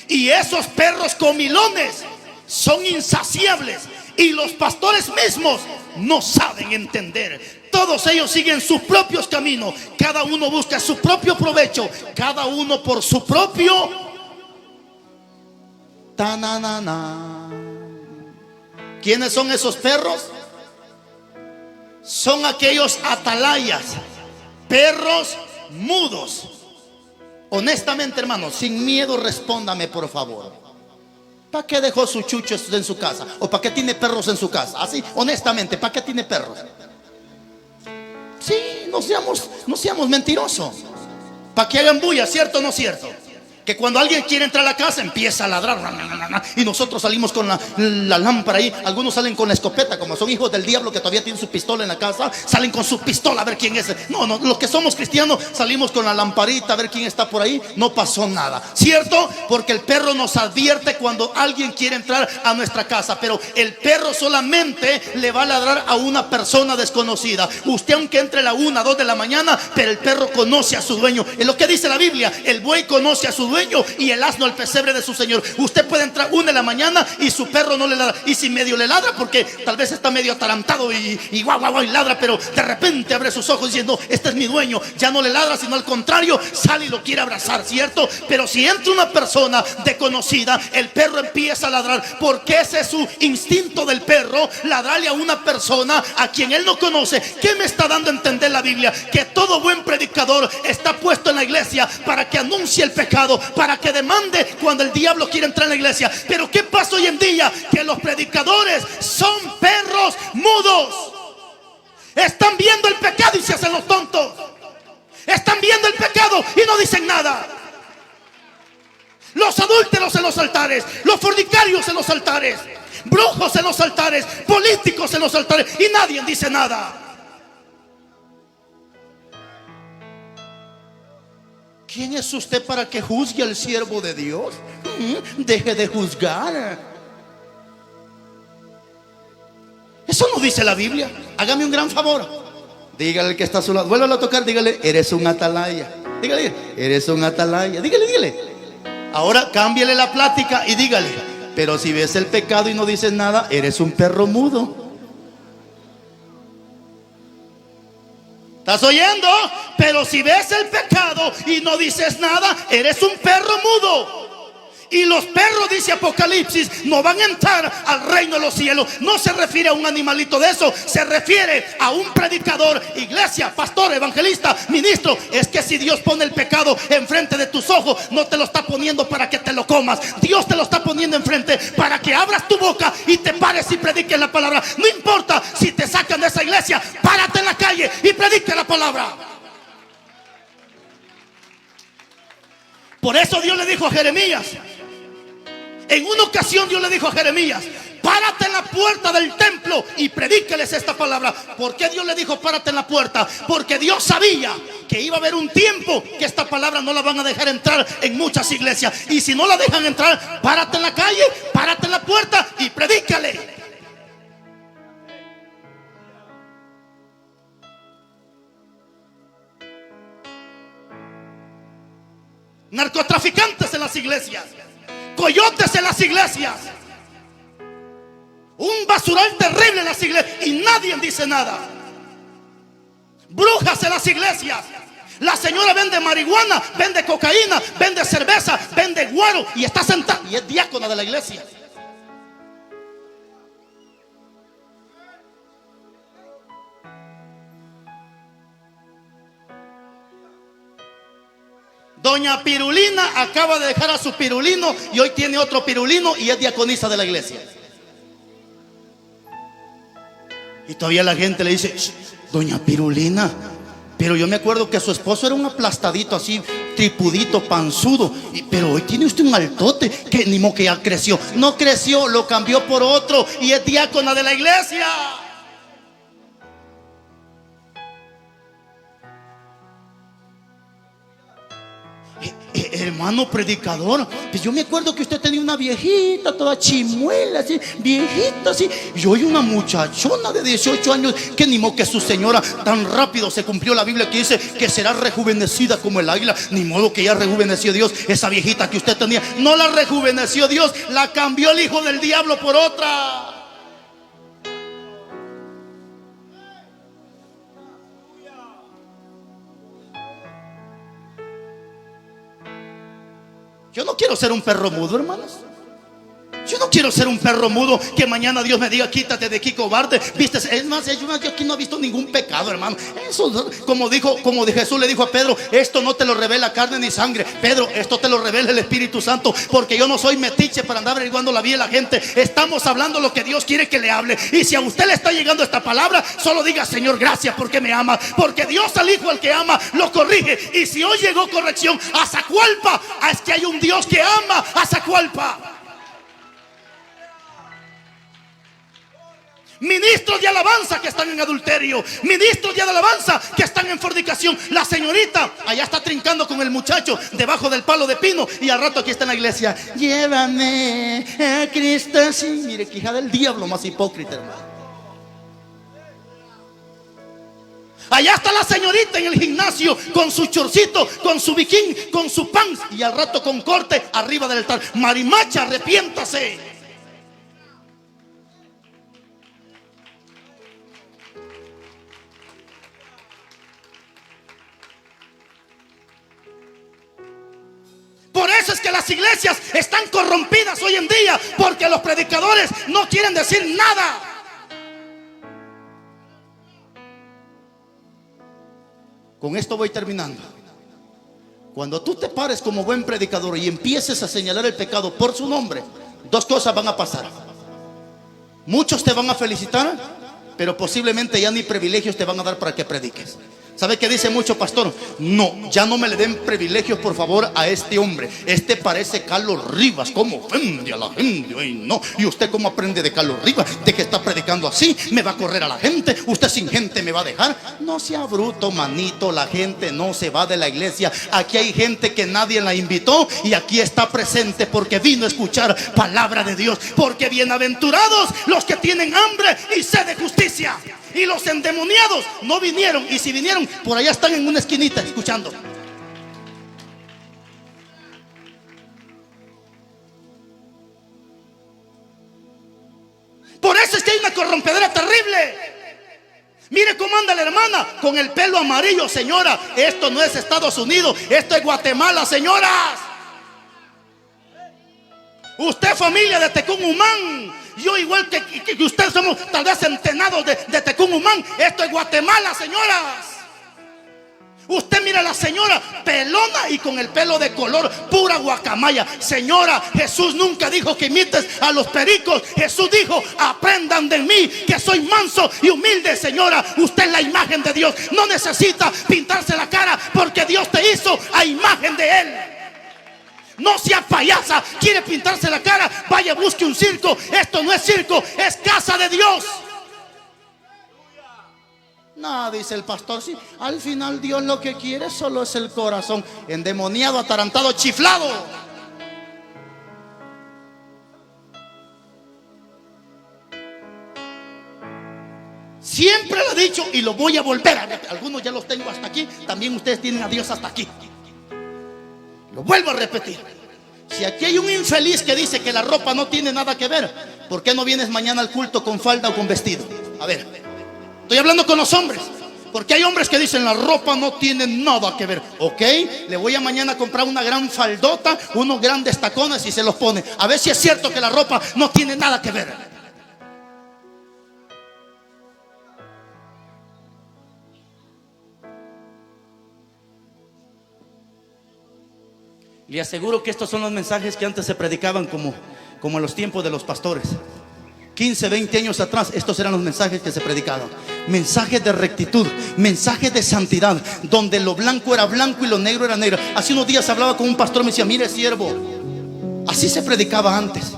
Y esos perros comilones son insaciables, y los pastores mismos no saben entender. Todos ellos siguen sus propios caminos. Cada uno busca su propio provecho, cada uno por su propio tananana. ¿Quiénes son esos perros? Son aquellos atalayas, perros mudos. Honestamente, hermano, sin miedo, respóndame por favor. ¿Para qué dejó su chucho en su casa? ¿O para qué tiene perros en su casa? Así, honestamente, ¿para qué tiene perros? Sí, no seamos mentirosos. Para que hagan bulla, ¿cierto o no cierto? Que cuando alguien quiere entrar a la casa empieza a ladrar, y nosotros salimos con la lámpara ahí. Algunos salen con la escopeta, como son hijos del diablo que todavía tienen su pistola en la casa. Salen con su pistola a ver quién es. No, los que somos cristianos salimos con la lamparita a ver quién está por ahí. No pasó nada, ¿cierto? Porque el perro nos advierte cuando alguien quiere entrar a nuestra casa. Pero el perro solamente le va a ladrar a una persona desconocida. Usted, aunque entre a la 1, 2 de la mañana, pero el perro conoce a su dueño. Es lo que dice la Biblia. El buey conoce a su dueño y el asno al pesebre de su señor. Usted puede entrar 1 de la mañana y su perro no le ladra. Y si medio le ladra, porque tal vez está medio atarantado y guau, guau, guau, y ladra, pero de repente abre sus ojos diciendo, este es mi dueño. Ya no le ladra, sino al contrario, sale y lo quiere abrazar, ¿cierto? Pero si entra una persona desconocida, el perro empieza a ladrar, porque ese es su instinto del perro, ladrarle a una persona a quien él no conoce. ¿Qué me está dando a entender la Biblia? Que todo buen predicador está puesto en la iglesia para que anuncie el pecado, para que demande cuando el diablo quiere entrar en la iglesia. Pero ¿qué pasa hoy en día? Que los predicadores son perros mudos. Están viendo el pecado y se hacen los tontos. Están viendo el pecado y no dicen nada. Los adúlteros en los altares, los fornicarios en los altares, brujos en los altares, políticos en los altares, y nadie dice nada. ¿Quién es usted para que juzgue al siervo de Dios? Deje de juzgar. Eso no dice la Biblia. Hágame un gran favor. Dígale al que está a su lado, vuélvalo a tocar, dígale, eres un atalaya. Dígale, eres un atalaya. Dígale. Ahora cámbiale la plática y dígale, pero si ves el pecado y no dices nada, eres un perro mudo. ¿Estás oyendo? Pero si ves el pecado y no dices nada, eres un perro mudo. Y los perros, dice Apocalipsis, no van a entrar al reino de los cielos. No se refiere a un animalito de eso, se refiere a un predicador, iglesia, pastor, evangelista, ministro. Es que si Dios pone el pecado enfrente de tus ojos, no te lo está poniendo para que te lo comas. Dios te lo está poniendo enfrente para que abras tu boca y te pares y prediques la palabra. No importa si te sacan de esa iglesia, párate en la calle y predique la palabra. Por eso Dios le dijo a Jeremías, en una ocasión Dios le dijo a Jeremías: párate en la puerta del templo y predíqueles esta palabra. ¿Por qué Dios le dijo párate en la puerta? Porque Dios sabía que iba a haber un tiempo que esta palabra no la van a dejar entrar en muchas iglesias. Y si no la dejan entrar, párate en la calle, párate en la puerta y predícale. Narcotraficantes en las iglesias, coyotes en las iglesias, un basural terrible en las iglesias y nadie dice nada. Brujas en las iglesias. La señora vende marihuana, vende cocaína, vende cerveza, vende guaro y está sentada y es diácona de la iglesia. Doña Pirulina acaba de dejar a su pirulino y hoy tiene otro pirulino y es diaconisa de la iglesia. Y todavía la gente le dice: Doña Pirulina. Pero yo me acuerdo que su esposo era un aplastadito así, tripudito, panzudo. Pero hoy tiene usted un altote que ni modo que ya creció. No creció, lo cambió por otro y es diácona de la iglesia. Hermano predicador, pues yo me acuerdo que usted tenía una viejita toda chimuela, así, viejita así, y hoy una muchachona de 18 años que ni modo que su señora, tan rápido se cumplió la Biblia que dice que será rejuvenecida como el águila. Ni modo que ya rejuveneció Dios. Esa viejita que usted tenía no la rejuveneció Dios, la cambió el hijo del diablo por otra. Yo no quiero ser un perro mudo, hermanos. Yo no quiero ser un perro mudo que mañana Dios me diga: quítate de aquí, cobarde. Viste, es más, yo aquí no he visto ningún pecado, hermano. Eso, como Jesús le dijo a Pedro: esto no te lo revela carne ni sangre, Pedro, esto te lo revela el Espíritu Santo. Porque yo no soy metiche para andar averiguando la vida de la gente. Estamos hablando lo que Dios quiere que le hable. Y si a usted le está llegando esta palabra, solo diga: Señor, gracias porque me ama. Porque Dios al hijo al que ama lo corrige. Y si hoy llegó corrección a Zacualpa, es que hay un Dios que ama a Zacualpa. Ministros de alabanza que están en adulterio, ministros de alabanza que están en fornicación. La señorita allá está trincando con el muchacho debajo del palo de pino y al rato aquí está en la iglesia: llévame a Cristo. Sí, mire, que hija del diablo más hipócrita, hermano. Allá está la señorita en el gimnasio con su chorcito, con su bikini, con su pants y al rato con corte arriba del altar. Marimacha, arrepiéntase. Por eso es que las iglesias están corrompidas hoy en día, porque los predicadores no quieren decir nada. Con esto voy terminando. Cuando tú te pares como buen predicador y empieces a señalar el pecado por su nombre, dos cosas van a pasar. Muchos te van a felicitar, pero posiblemente ya ni privilegios te van a dar para que prediques. ¿Sabe qué dice mucho pastor? No, ya no me le den privilegios por favor a este hombre. Este parece Carlos Rivas, cómo ofende a la gente. Ay, no. ¿Y usted cómo aprende de Carlos Rivas? De que está predicando así, me va a correr a la gente. Usted sin gente me va a dejar. No sea bruto, manito, la gente no se va de la iglesia. Aquí hay gente que nadie la invitó y aquí está presente porque vino a escuchar palabra de Dios. Porque bienaventurados los que tienen hambre y sed de justicia. Y los endemoniados no vinieron. Y si vinieron, por allá están en una esquinita escuchando. Por eso es que hay una corrompedera terrible. Mire cómo anda la hermana con el pelo amarillo, señora. Esto no es Estados Unidos, esto es Guatemala, señoras. Usted, familia de Tecún-Humán, yo igual que usted, somos tal vez centenados de Tecún-Humán. Esto es Guatemala, señoras. Usted mira a la señora pelona y con el pelo de color pura guacamaya. Señora, Jesús nunca dijo que imites a los pericos. Jesús dijo: aprendan de mí que soy manso y humilde. Señora, usted es la imagen de Dios. No necesita pintarse la cara porque Dios te hizo a imagen de Él. No sea payasa. Quiere pintarse la cara, vaya, busque un circo. Esto no es circo, es casa de Dios. No, dice el pastor, sí, al final Dios lo que quiere solo es el corazón endemoniado, atarantado, chiflado. Siempre lo he dicho y lo voy a volver a repetir. Algunos ya los tengo hasta aquí, también ustedes tienen a Dios hasta aquí. Lo vuelvo a repetir. Si aquí hay un infeliz que dice que la ropa no tiene nada que ver, ¿por qué no vienes mañana al culto con falda o con vestido? A ver, estoy hablando con los hombres, porque hay hombres que dicen la ropa no tiene nada que ver. Ok, le voy a mañana comprar una gran faldota, unos grandes tacones y se los pone. A ver si es cierto que la ropa no tiene nada que ver. Le aseguro que estos son los mensajes que antes se predicaban como en los tiempos de los pastores. 15, 20 años atrás, estos eran los mensajes que se predicaban. Mensajes de rectitud, mensajes de santidad, donde lo blanco era blanco y lo negro era negro. Hace unos días hablaba con un pastor, me decía, mire siervo, así se predicaba antes.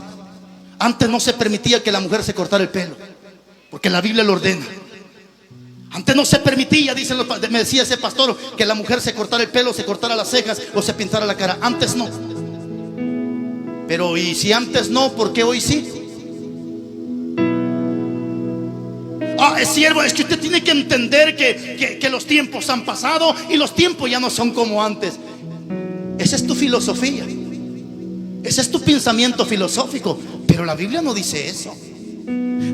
Antes no se permitía que la mujer se cortara el pelo, porque la Biblia lo ordena. Antes no se permitía, me decía ese pastor, que la mujer se cortara el pelo, se cortara las cejas o se pintara la cara. Antes no. Pero y si antes no, ¿por qué hoy sí? Es siervo, es que usted tiene que entender que los tiempos han pasado y los tiempos ya no son como antes. Esa es tu filosofía, ese es tu pensamiento filosófico, pero la Biblia no dice eso.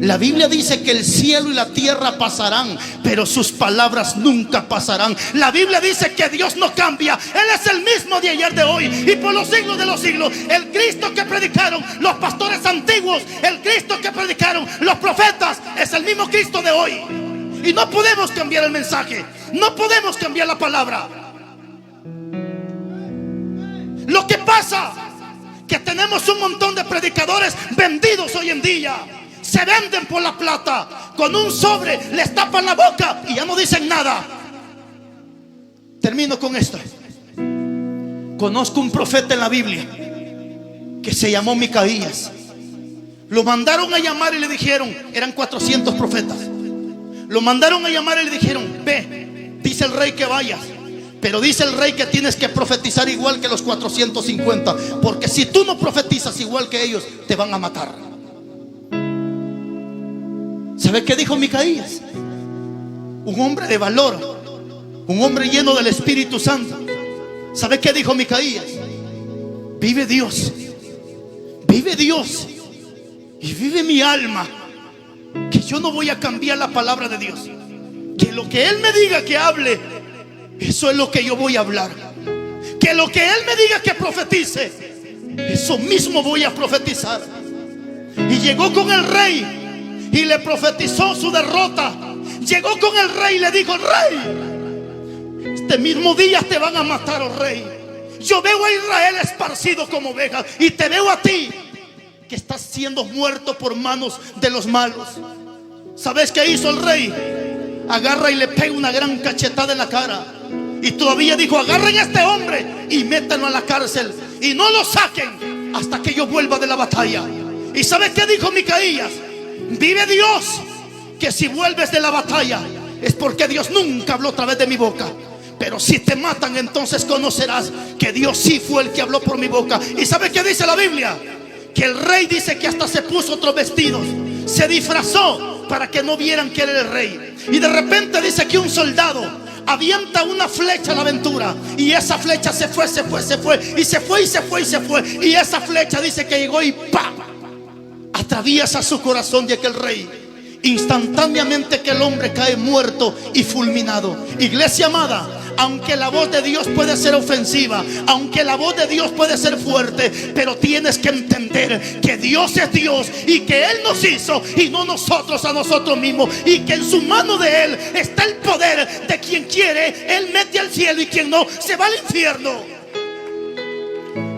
La Biblia dice que el cielo y la tierra pasarán, pero sus palabras nunca pasarán. La Biblia dice que Dios no cambia. Él es el mismo de ayer, de hoy y por los siglos de los siglos. El Cristo que predicaron los pastores antiguos, el Cristo que predicaron los profetas, es el mismo Cristo de hoy. Y no podemos cambiar el mensaje, no podemos cambiar la palabra. Lo que pasa que tenemos un montón de predicadores vendidos hoy en día. Se venden por la plata. Con un sobre les tapan la boca y ya no dicen nada. Termino con esto. Conozco un profeta en la Biblia que se llamó Micaías. Lo mandaron a llamar y le dijeron, eran 400 profetas. Lo mandaron a llamar y le dijeron, ve, dice el rey que vayas, pero dice el rey que tienes que profetizar igual que los 450, porque si tú no profetizas igual que ellos, te van a matar. ¿Sabe qué dijo Micaías? Un hombre de valor, un hombre lleno del Espíritu Santo. ¿Sabe qué dijo Micaías? Vive Dios y vive mi alma, que yo no voy a cambiar la palabra de Dios. Que lo que Él me diga que hable, eso es lo que yo voy a hablar. Que lo que Él me diga que profetice, eso mismo voy a profetizar. Y llegó con el rey y le profetizó su derrota. Llegó con el rey y le dijo, rey, este mismo día te van a matar, oh rey. Yo veo a Israel esparcido como ovejas y te veo a ti que estás siendo muerto por manos de los malos. ¿Sabes qué hizo el rey? Agarra y le pega una gran cachetada en la cara. Y todavía dijo, agarren a este hombre y métanlo a la cárcel y no lo saquen hasta que yo vuelva de la batalla. ¿Y sabes qué dijo Micaías? Vive Dios, que si vuelves de la batalla es porque Dios nunca habló a través de mi boca. Pero si te matan, entonces conocerás que Dios sí fue el que habló por mi boca. ¿Y sabe qué dice la Biblia? Que el rey dice que hasta se puso otros vestidos, se disfrazó para que no vieran que era el rey. Y de repente dice que un soldado avienta una flecha a la aventura, y esa flecha se fue, y se fue. Y esa flecha dice que llegó y ¡pam! Atraviesa su corazón de aquel rey. Instantáneamente que el hombre cae muerto y fulminado. Iglesia amada, aunque la voz de Dios puede ser ofensiva, aunque la voz de Dios puede ser fuerte, pero tienes que entender que Dios es Dios y que Él nos hizo y no nosotros a nosotros mismos, y que en su mano de Él está el poder de quien quiere, Él mete al cielo, y quien no, se va al infierno.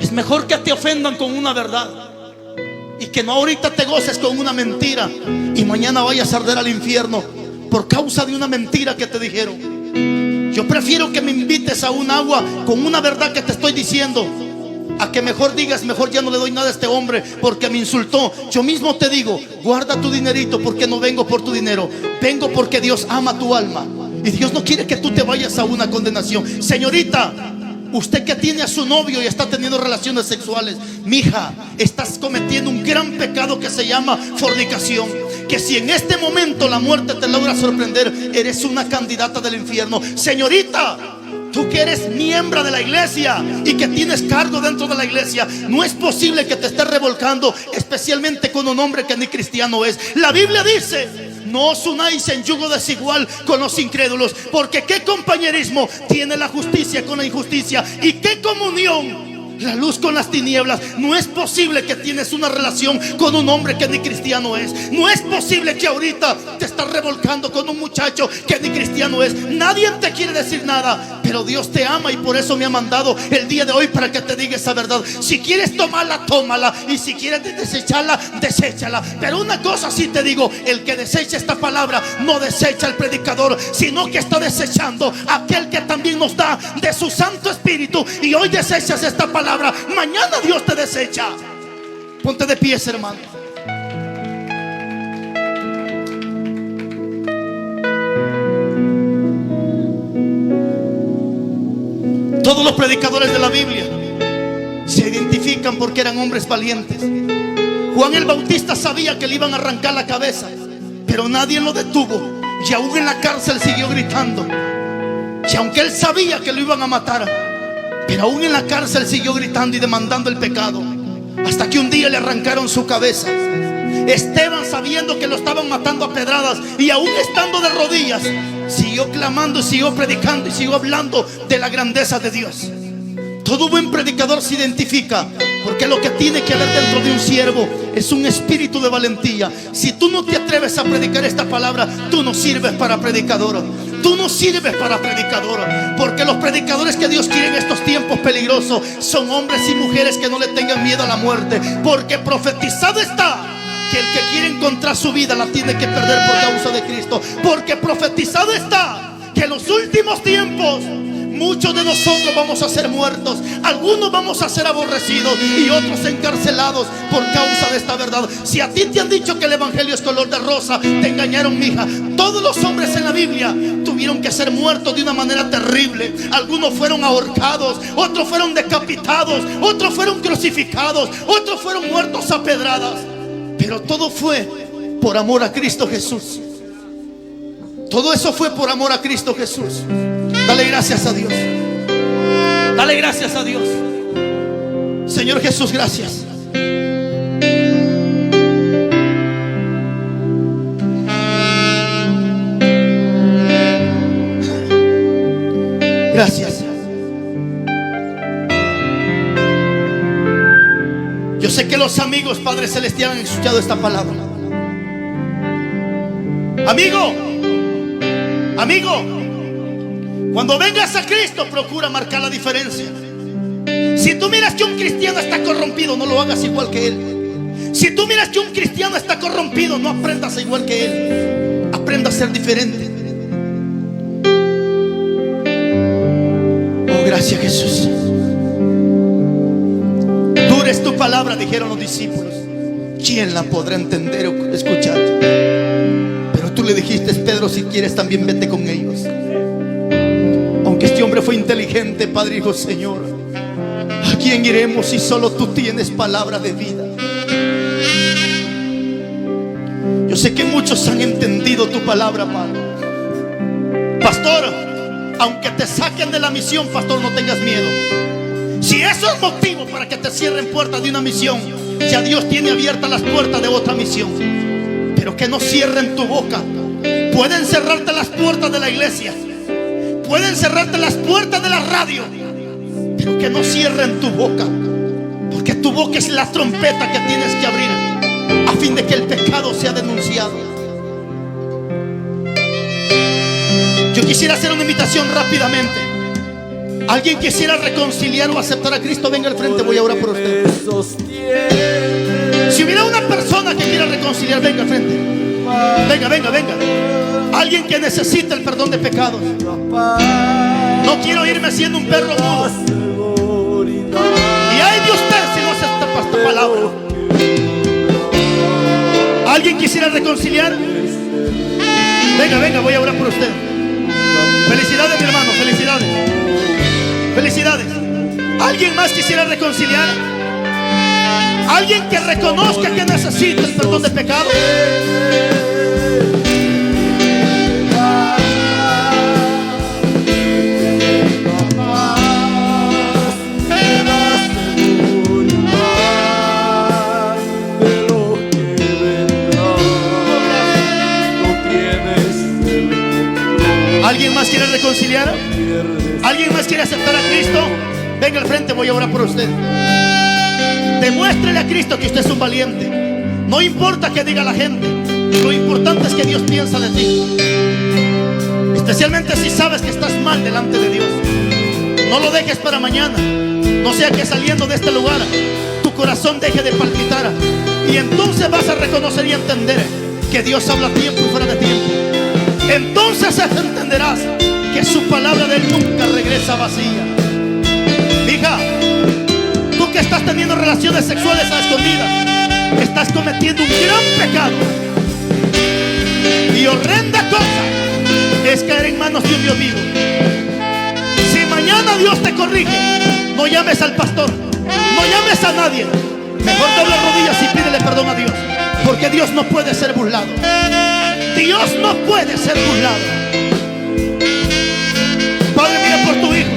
Es mejor que te ofendan con una verdad y que no ahorita te goces con una mentira y mañana vayas a arder al infierno por causa de una mentira que te dijeron. Yo prefiero que me invites a un agua con una verdad que te estoy diciendo, a que mejor digas, mejor ya no le doy nada a este hombre porque me insultó. Yo mismo te digo, guarda tu dinerito, porque no vengo por tu dinero, vengo porque Dios ama tu alma. Y Dios no quiere que tú te vayas a una condenación. Señorita, usted que tiene a su novio y está teniendo relaciones sexuales, mija, estás cometiendo un gran pecado que se llama fornicación. Que si en este momento la muerte te logra sorprender, eres una candidata del infierno. Señorita, tú que eres miembro de la iglesia y que tienes cargo dentro de la iglesia, no es posible que te estés revolcando, especialmente con un hombre que ni cristiano es. La Biblia dice: no os unáis en yugo desigual con los incrédulos, porque qué compañerismo tiene la justicia con la injusticia, y qué comunión la luz con las tinieblas. No es posible que tienes una relación con un hombre que ni cristiano es. No es posible que ahorita te estás revolcando con un muchacho que ni cristiano es. Nadie te quiere decir nada, pero Dios te ama y por eso me ha mandado el día de hoy para que te diga esa verdad. Si quieres tomarla, tómala, y si quieres desecharla, deséchala. Pero una cosa sí te digo: el que desecha esta palabra no desecha al predicador, sino que está desechando a aquel que también nos da de su Santo Espíritu. Y hoy desechas esta palabra, mañana Dios te desecha. Ponte de pies, hermano. Todos los predicadores de la Biblia se identifican porque eran hombres valientes. Juan el Bautista sabía que le iban a arrancar la cabeza, pero nadie lo detuvo, y aún en la cárcel siguió gritando. Y aunque él sabía que lo iban a matar, pero aún en la cárcel siguió gritando y demandando el pecado, hasta que un día le arrancaron su cabeza. Esteban, sabiendo que lo estaban matando a pedradas y aún estando de rodillas, siguió clamando y siguió predicando y siguió hablando de la grandeza de Dios. Todo buen predicador se identifica, porque lo que tiene que haber dentro de un siervo es un espíritu de valentía. Si tú no te atreves a predicar esta palabra, tú no sirves para predicador. Tú no sirves para predicador, porque los predicadores que Dios quiere en estos tiempos peligrosos son hombres y mujeres que no le tengan miedo a la muerte, porque profetizado está que el que quiere encontrar su vida la tiene que perder por causa de Cristo. Porque profetizado está que en los últimos tiempos muchos de nosotros vamos a ser muertos, algunos vamos a ser aborrecidos y otros encarcelados por causa de esta verdad. Si a ti te han dicho que el evangelio es color de rosa, te engañaron, mija. Todos los hombres en la Biblia tuvieron que ser muertos de una manera terrible. Algunos fueron ahorcados, otros fueron decapitados, otros fueron crucificados, otros fueron muertos a pedradas. Pero todo fue por amor a Cristo Jesús. Todo eso fue por amor a Cristo Jesús. Dale gracias a Dios. Dale gracias a Dios. Señor Jesús, gracias. Gracias. Yo sé que los amigos, Padre Celestial, han escuchado esta palabra. Amigo, cuando vengas a Cristo, procura marcar la diferencia. Si tú miras que un cristiano está corrompido, no lo hagas igual que él. Si tú miras que un cristiano está corrompido, no aprendas igual que él. Aprenda a ser diferente. Oh, gracias, Jesús. Dura es tu palabra, dijeron los discípulos. ¿Quién la podrá entender o escuchar? Pero tú le dijiste: Pedro, si quieres también vete con ellos. Aunque este hombre fue inteligente, Padre, dijo: Señor, ¿a quién iremos si solo tú tienes palabra de vida? Yo sé que muchos han entendido tu palabra, Padre. Pastor, aunque te saquen de la misión, pastor, no tengas miedo. Si eso es motivo para que te cierren puertas de una misión, ya Dios tiene abiertas las puertas de otra misión. Pero que no cierren tu boca. Pueden cerrarte las puertas de la iglesia, pueden cerrarte las puertas de la radio, pero que no cierren tu boca, porque tu boca es la trompeta que tienes que abrir a fin de que el pecado sea denunciado. Yo quisiera hacer una invitación rápidamente. ¿Alguien quisiera reconciliar o aceptar a Cristo? Venga al frente, voy a orar por usted. Si hubiera una persona que quiera reconciliar, venga al frente. Venga. Alguien que necesita el perdón de pecados. No quiero irme siendo un perro mudo. Y hay palabra. ¿Alguien quisiera reconciliar? Venga, venga, voy a orar por usted. Felicidades, mi hermano, felicidades. Felicidades. ¿Alguien más quisiera reconciliar? ¿Alguien que reconozca que necesita el perdón de pecado? ¿Alguien más quiere reconciliar? ¿Alguien más quiere aceptar a Cristo? Venga al frente, voy a orar por usted. Demuéstrele a Cristo que usted es un valiente. No importa que diga la gente, lo importante es que Dios piensa de ti. Especialmente si sabes que estás mal delante de Dios. No lo dejes para mañana. No sea que saliendo de este lugar tu corazón deje de palpitar. Y entonces vas a reconocer y entender que Dios habla a tiempo y fuera de tiempo. Entonces entenderás que su palabra de Él nunca regresa vacía. Hija, tú que estás teniendo relaciones sexuales a escondidas, estás cometiendo un gran pecado. Y horrenda cosa es caer en manos de un Dios vivo. Si mañana Dios te corrige, no llames al pastor, no llames a nadie. Mejor dobla rodillas y pídele perdón a Dios, porque Dios no puede ser burlado. Dios no puede ser burlado. Padre, mira por tu hijo.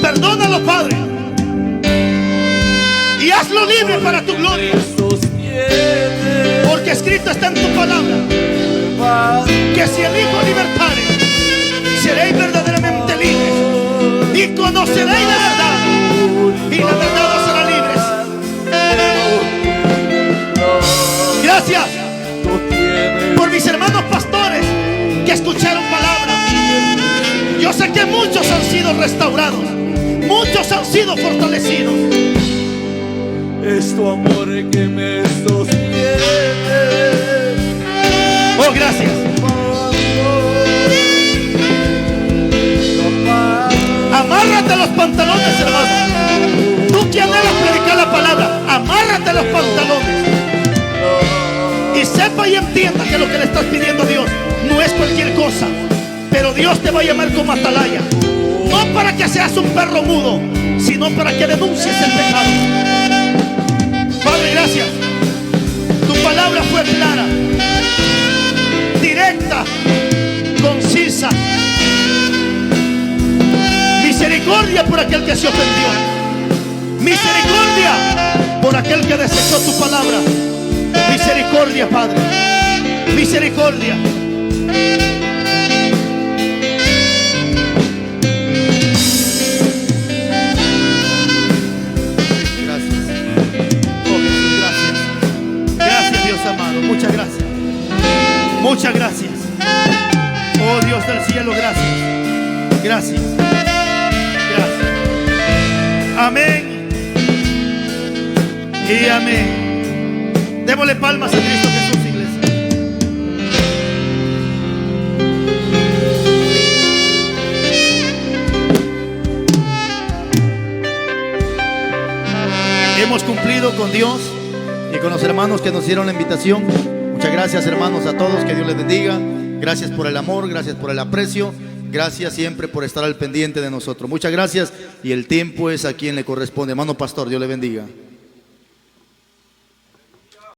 Perdónalo, Padre, y hazlo libre para tu gloria. Porque escrito está en tu palabra que si el Hijo libertare, seréis verdaderamente libres, y conoceréis la verdad, y la verdad os hará libres. Gracias por mis hermanos pastores que escucharon palabra. Yo sé que muchos han sido restaurados, muchos han sido fortalecidos. Es tu amor que me sostiene. Oh, gracias. Amárrate los pantalones, hermano. Tú que anhelas predicar la palabra, amárrate los pantalones. Y sepa y entienda que lo que le estás pidiendo a Dios no es cualquier cosa. Pero Dios te va a llamar como atalaya. No para que seas un perro mudo, sino para que denuncies el pecado. Padre, gracias. Tu palabra fue clara, directa, concisa. Misericordia por aquel que se ofendió. Misericordia por aquel que desechó tu palabra. Misericordia, Padre. Misericordia. Gracias. Oh, Jesús, gracias. Gracias, Dios amado. Muchas gracias. Muchas gracias. Oh, Dios del cielo, gracias. Gracias. Gracias. Amén. Y amén. Démosle palmas a Cristo Jesús, iglesia. Hemos cumplido con Dios y con los hermanos que nos dieron la invitación. Muchas gracias, hermanos, a todos. Que Dios les bendiga. Gracias por el amor, gracias por el aprecio. Gracias siempre por estar al pendiente de nosotros. Muchas gracias. Y el tiempo es a quien le corresponde. Hermano pastor, Dios le bendiga.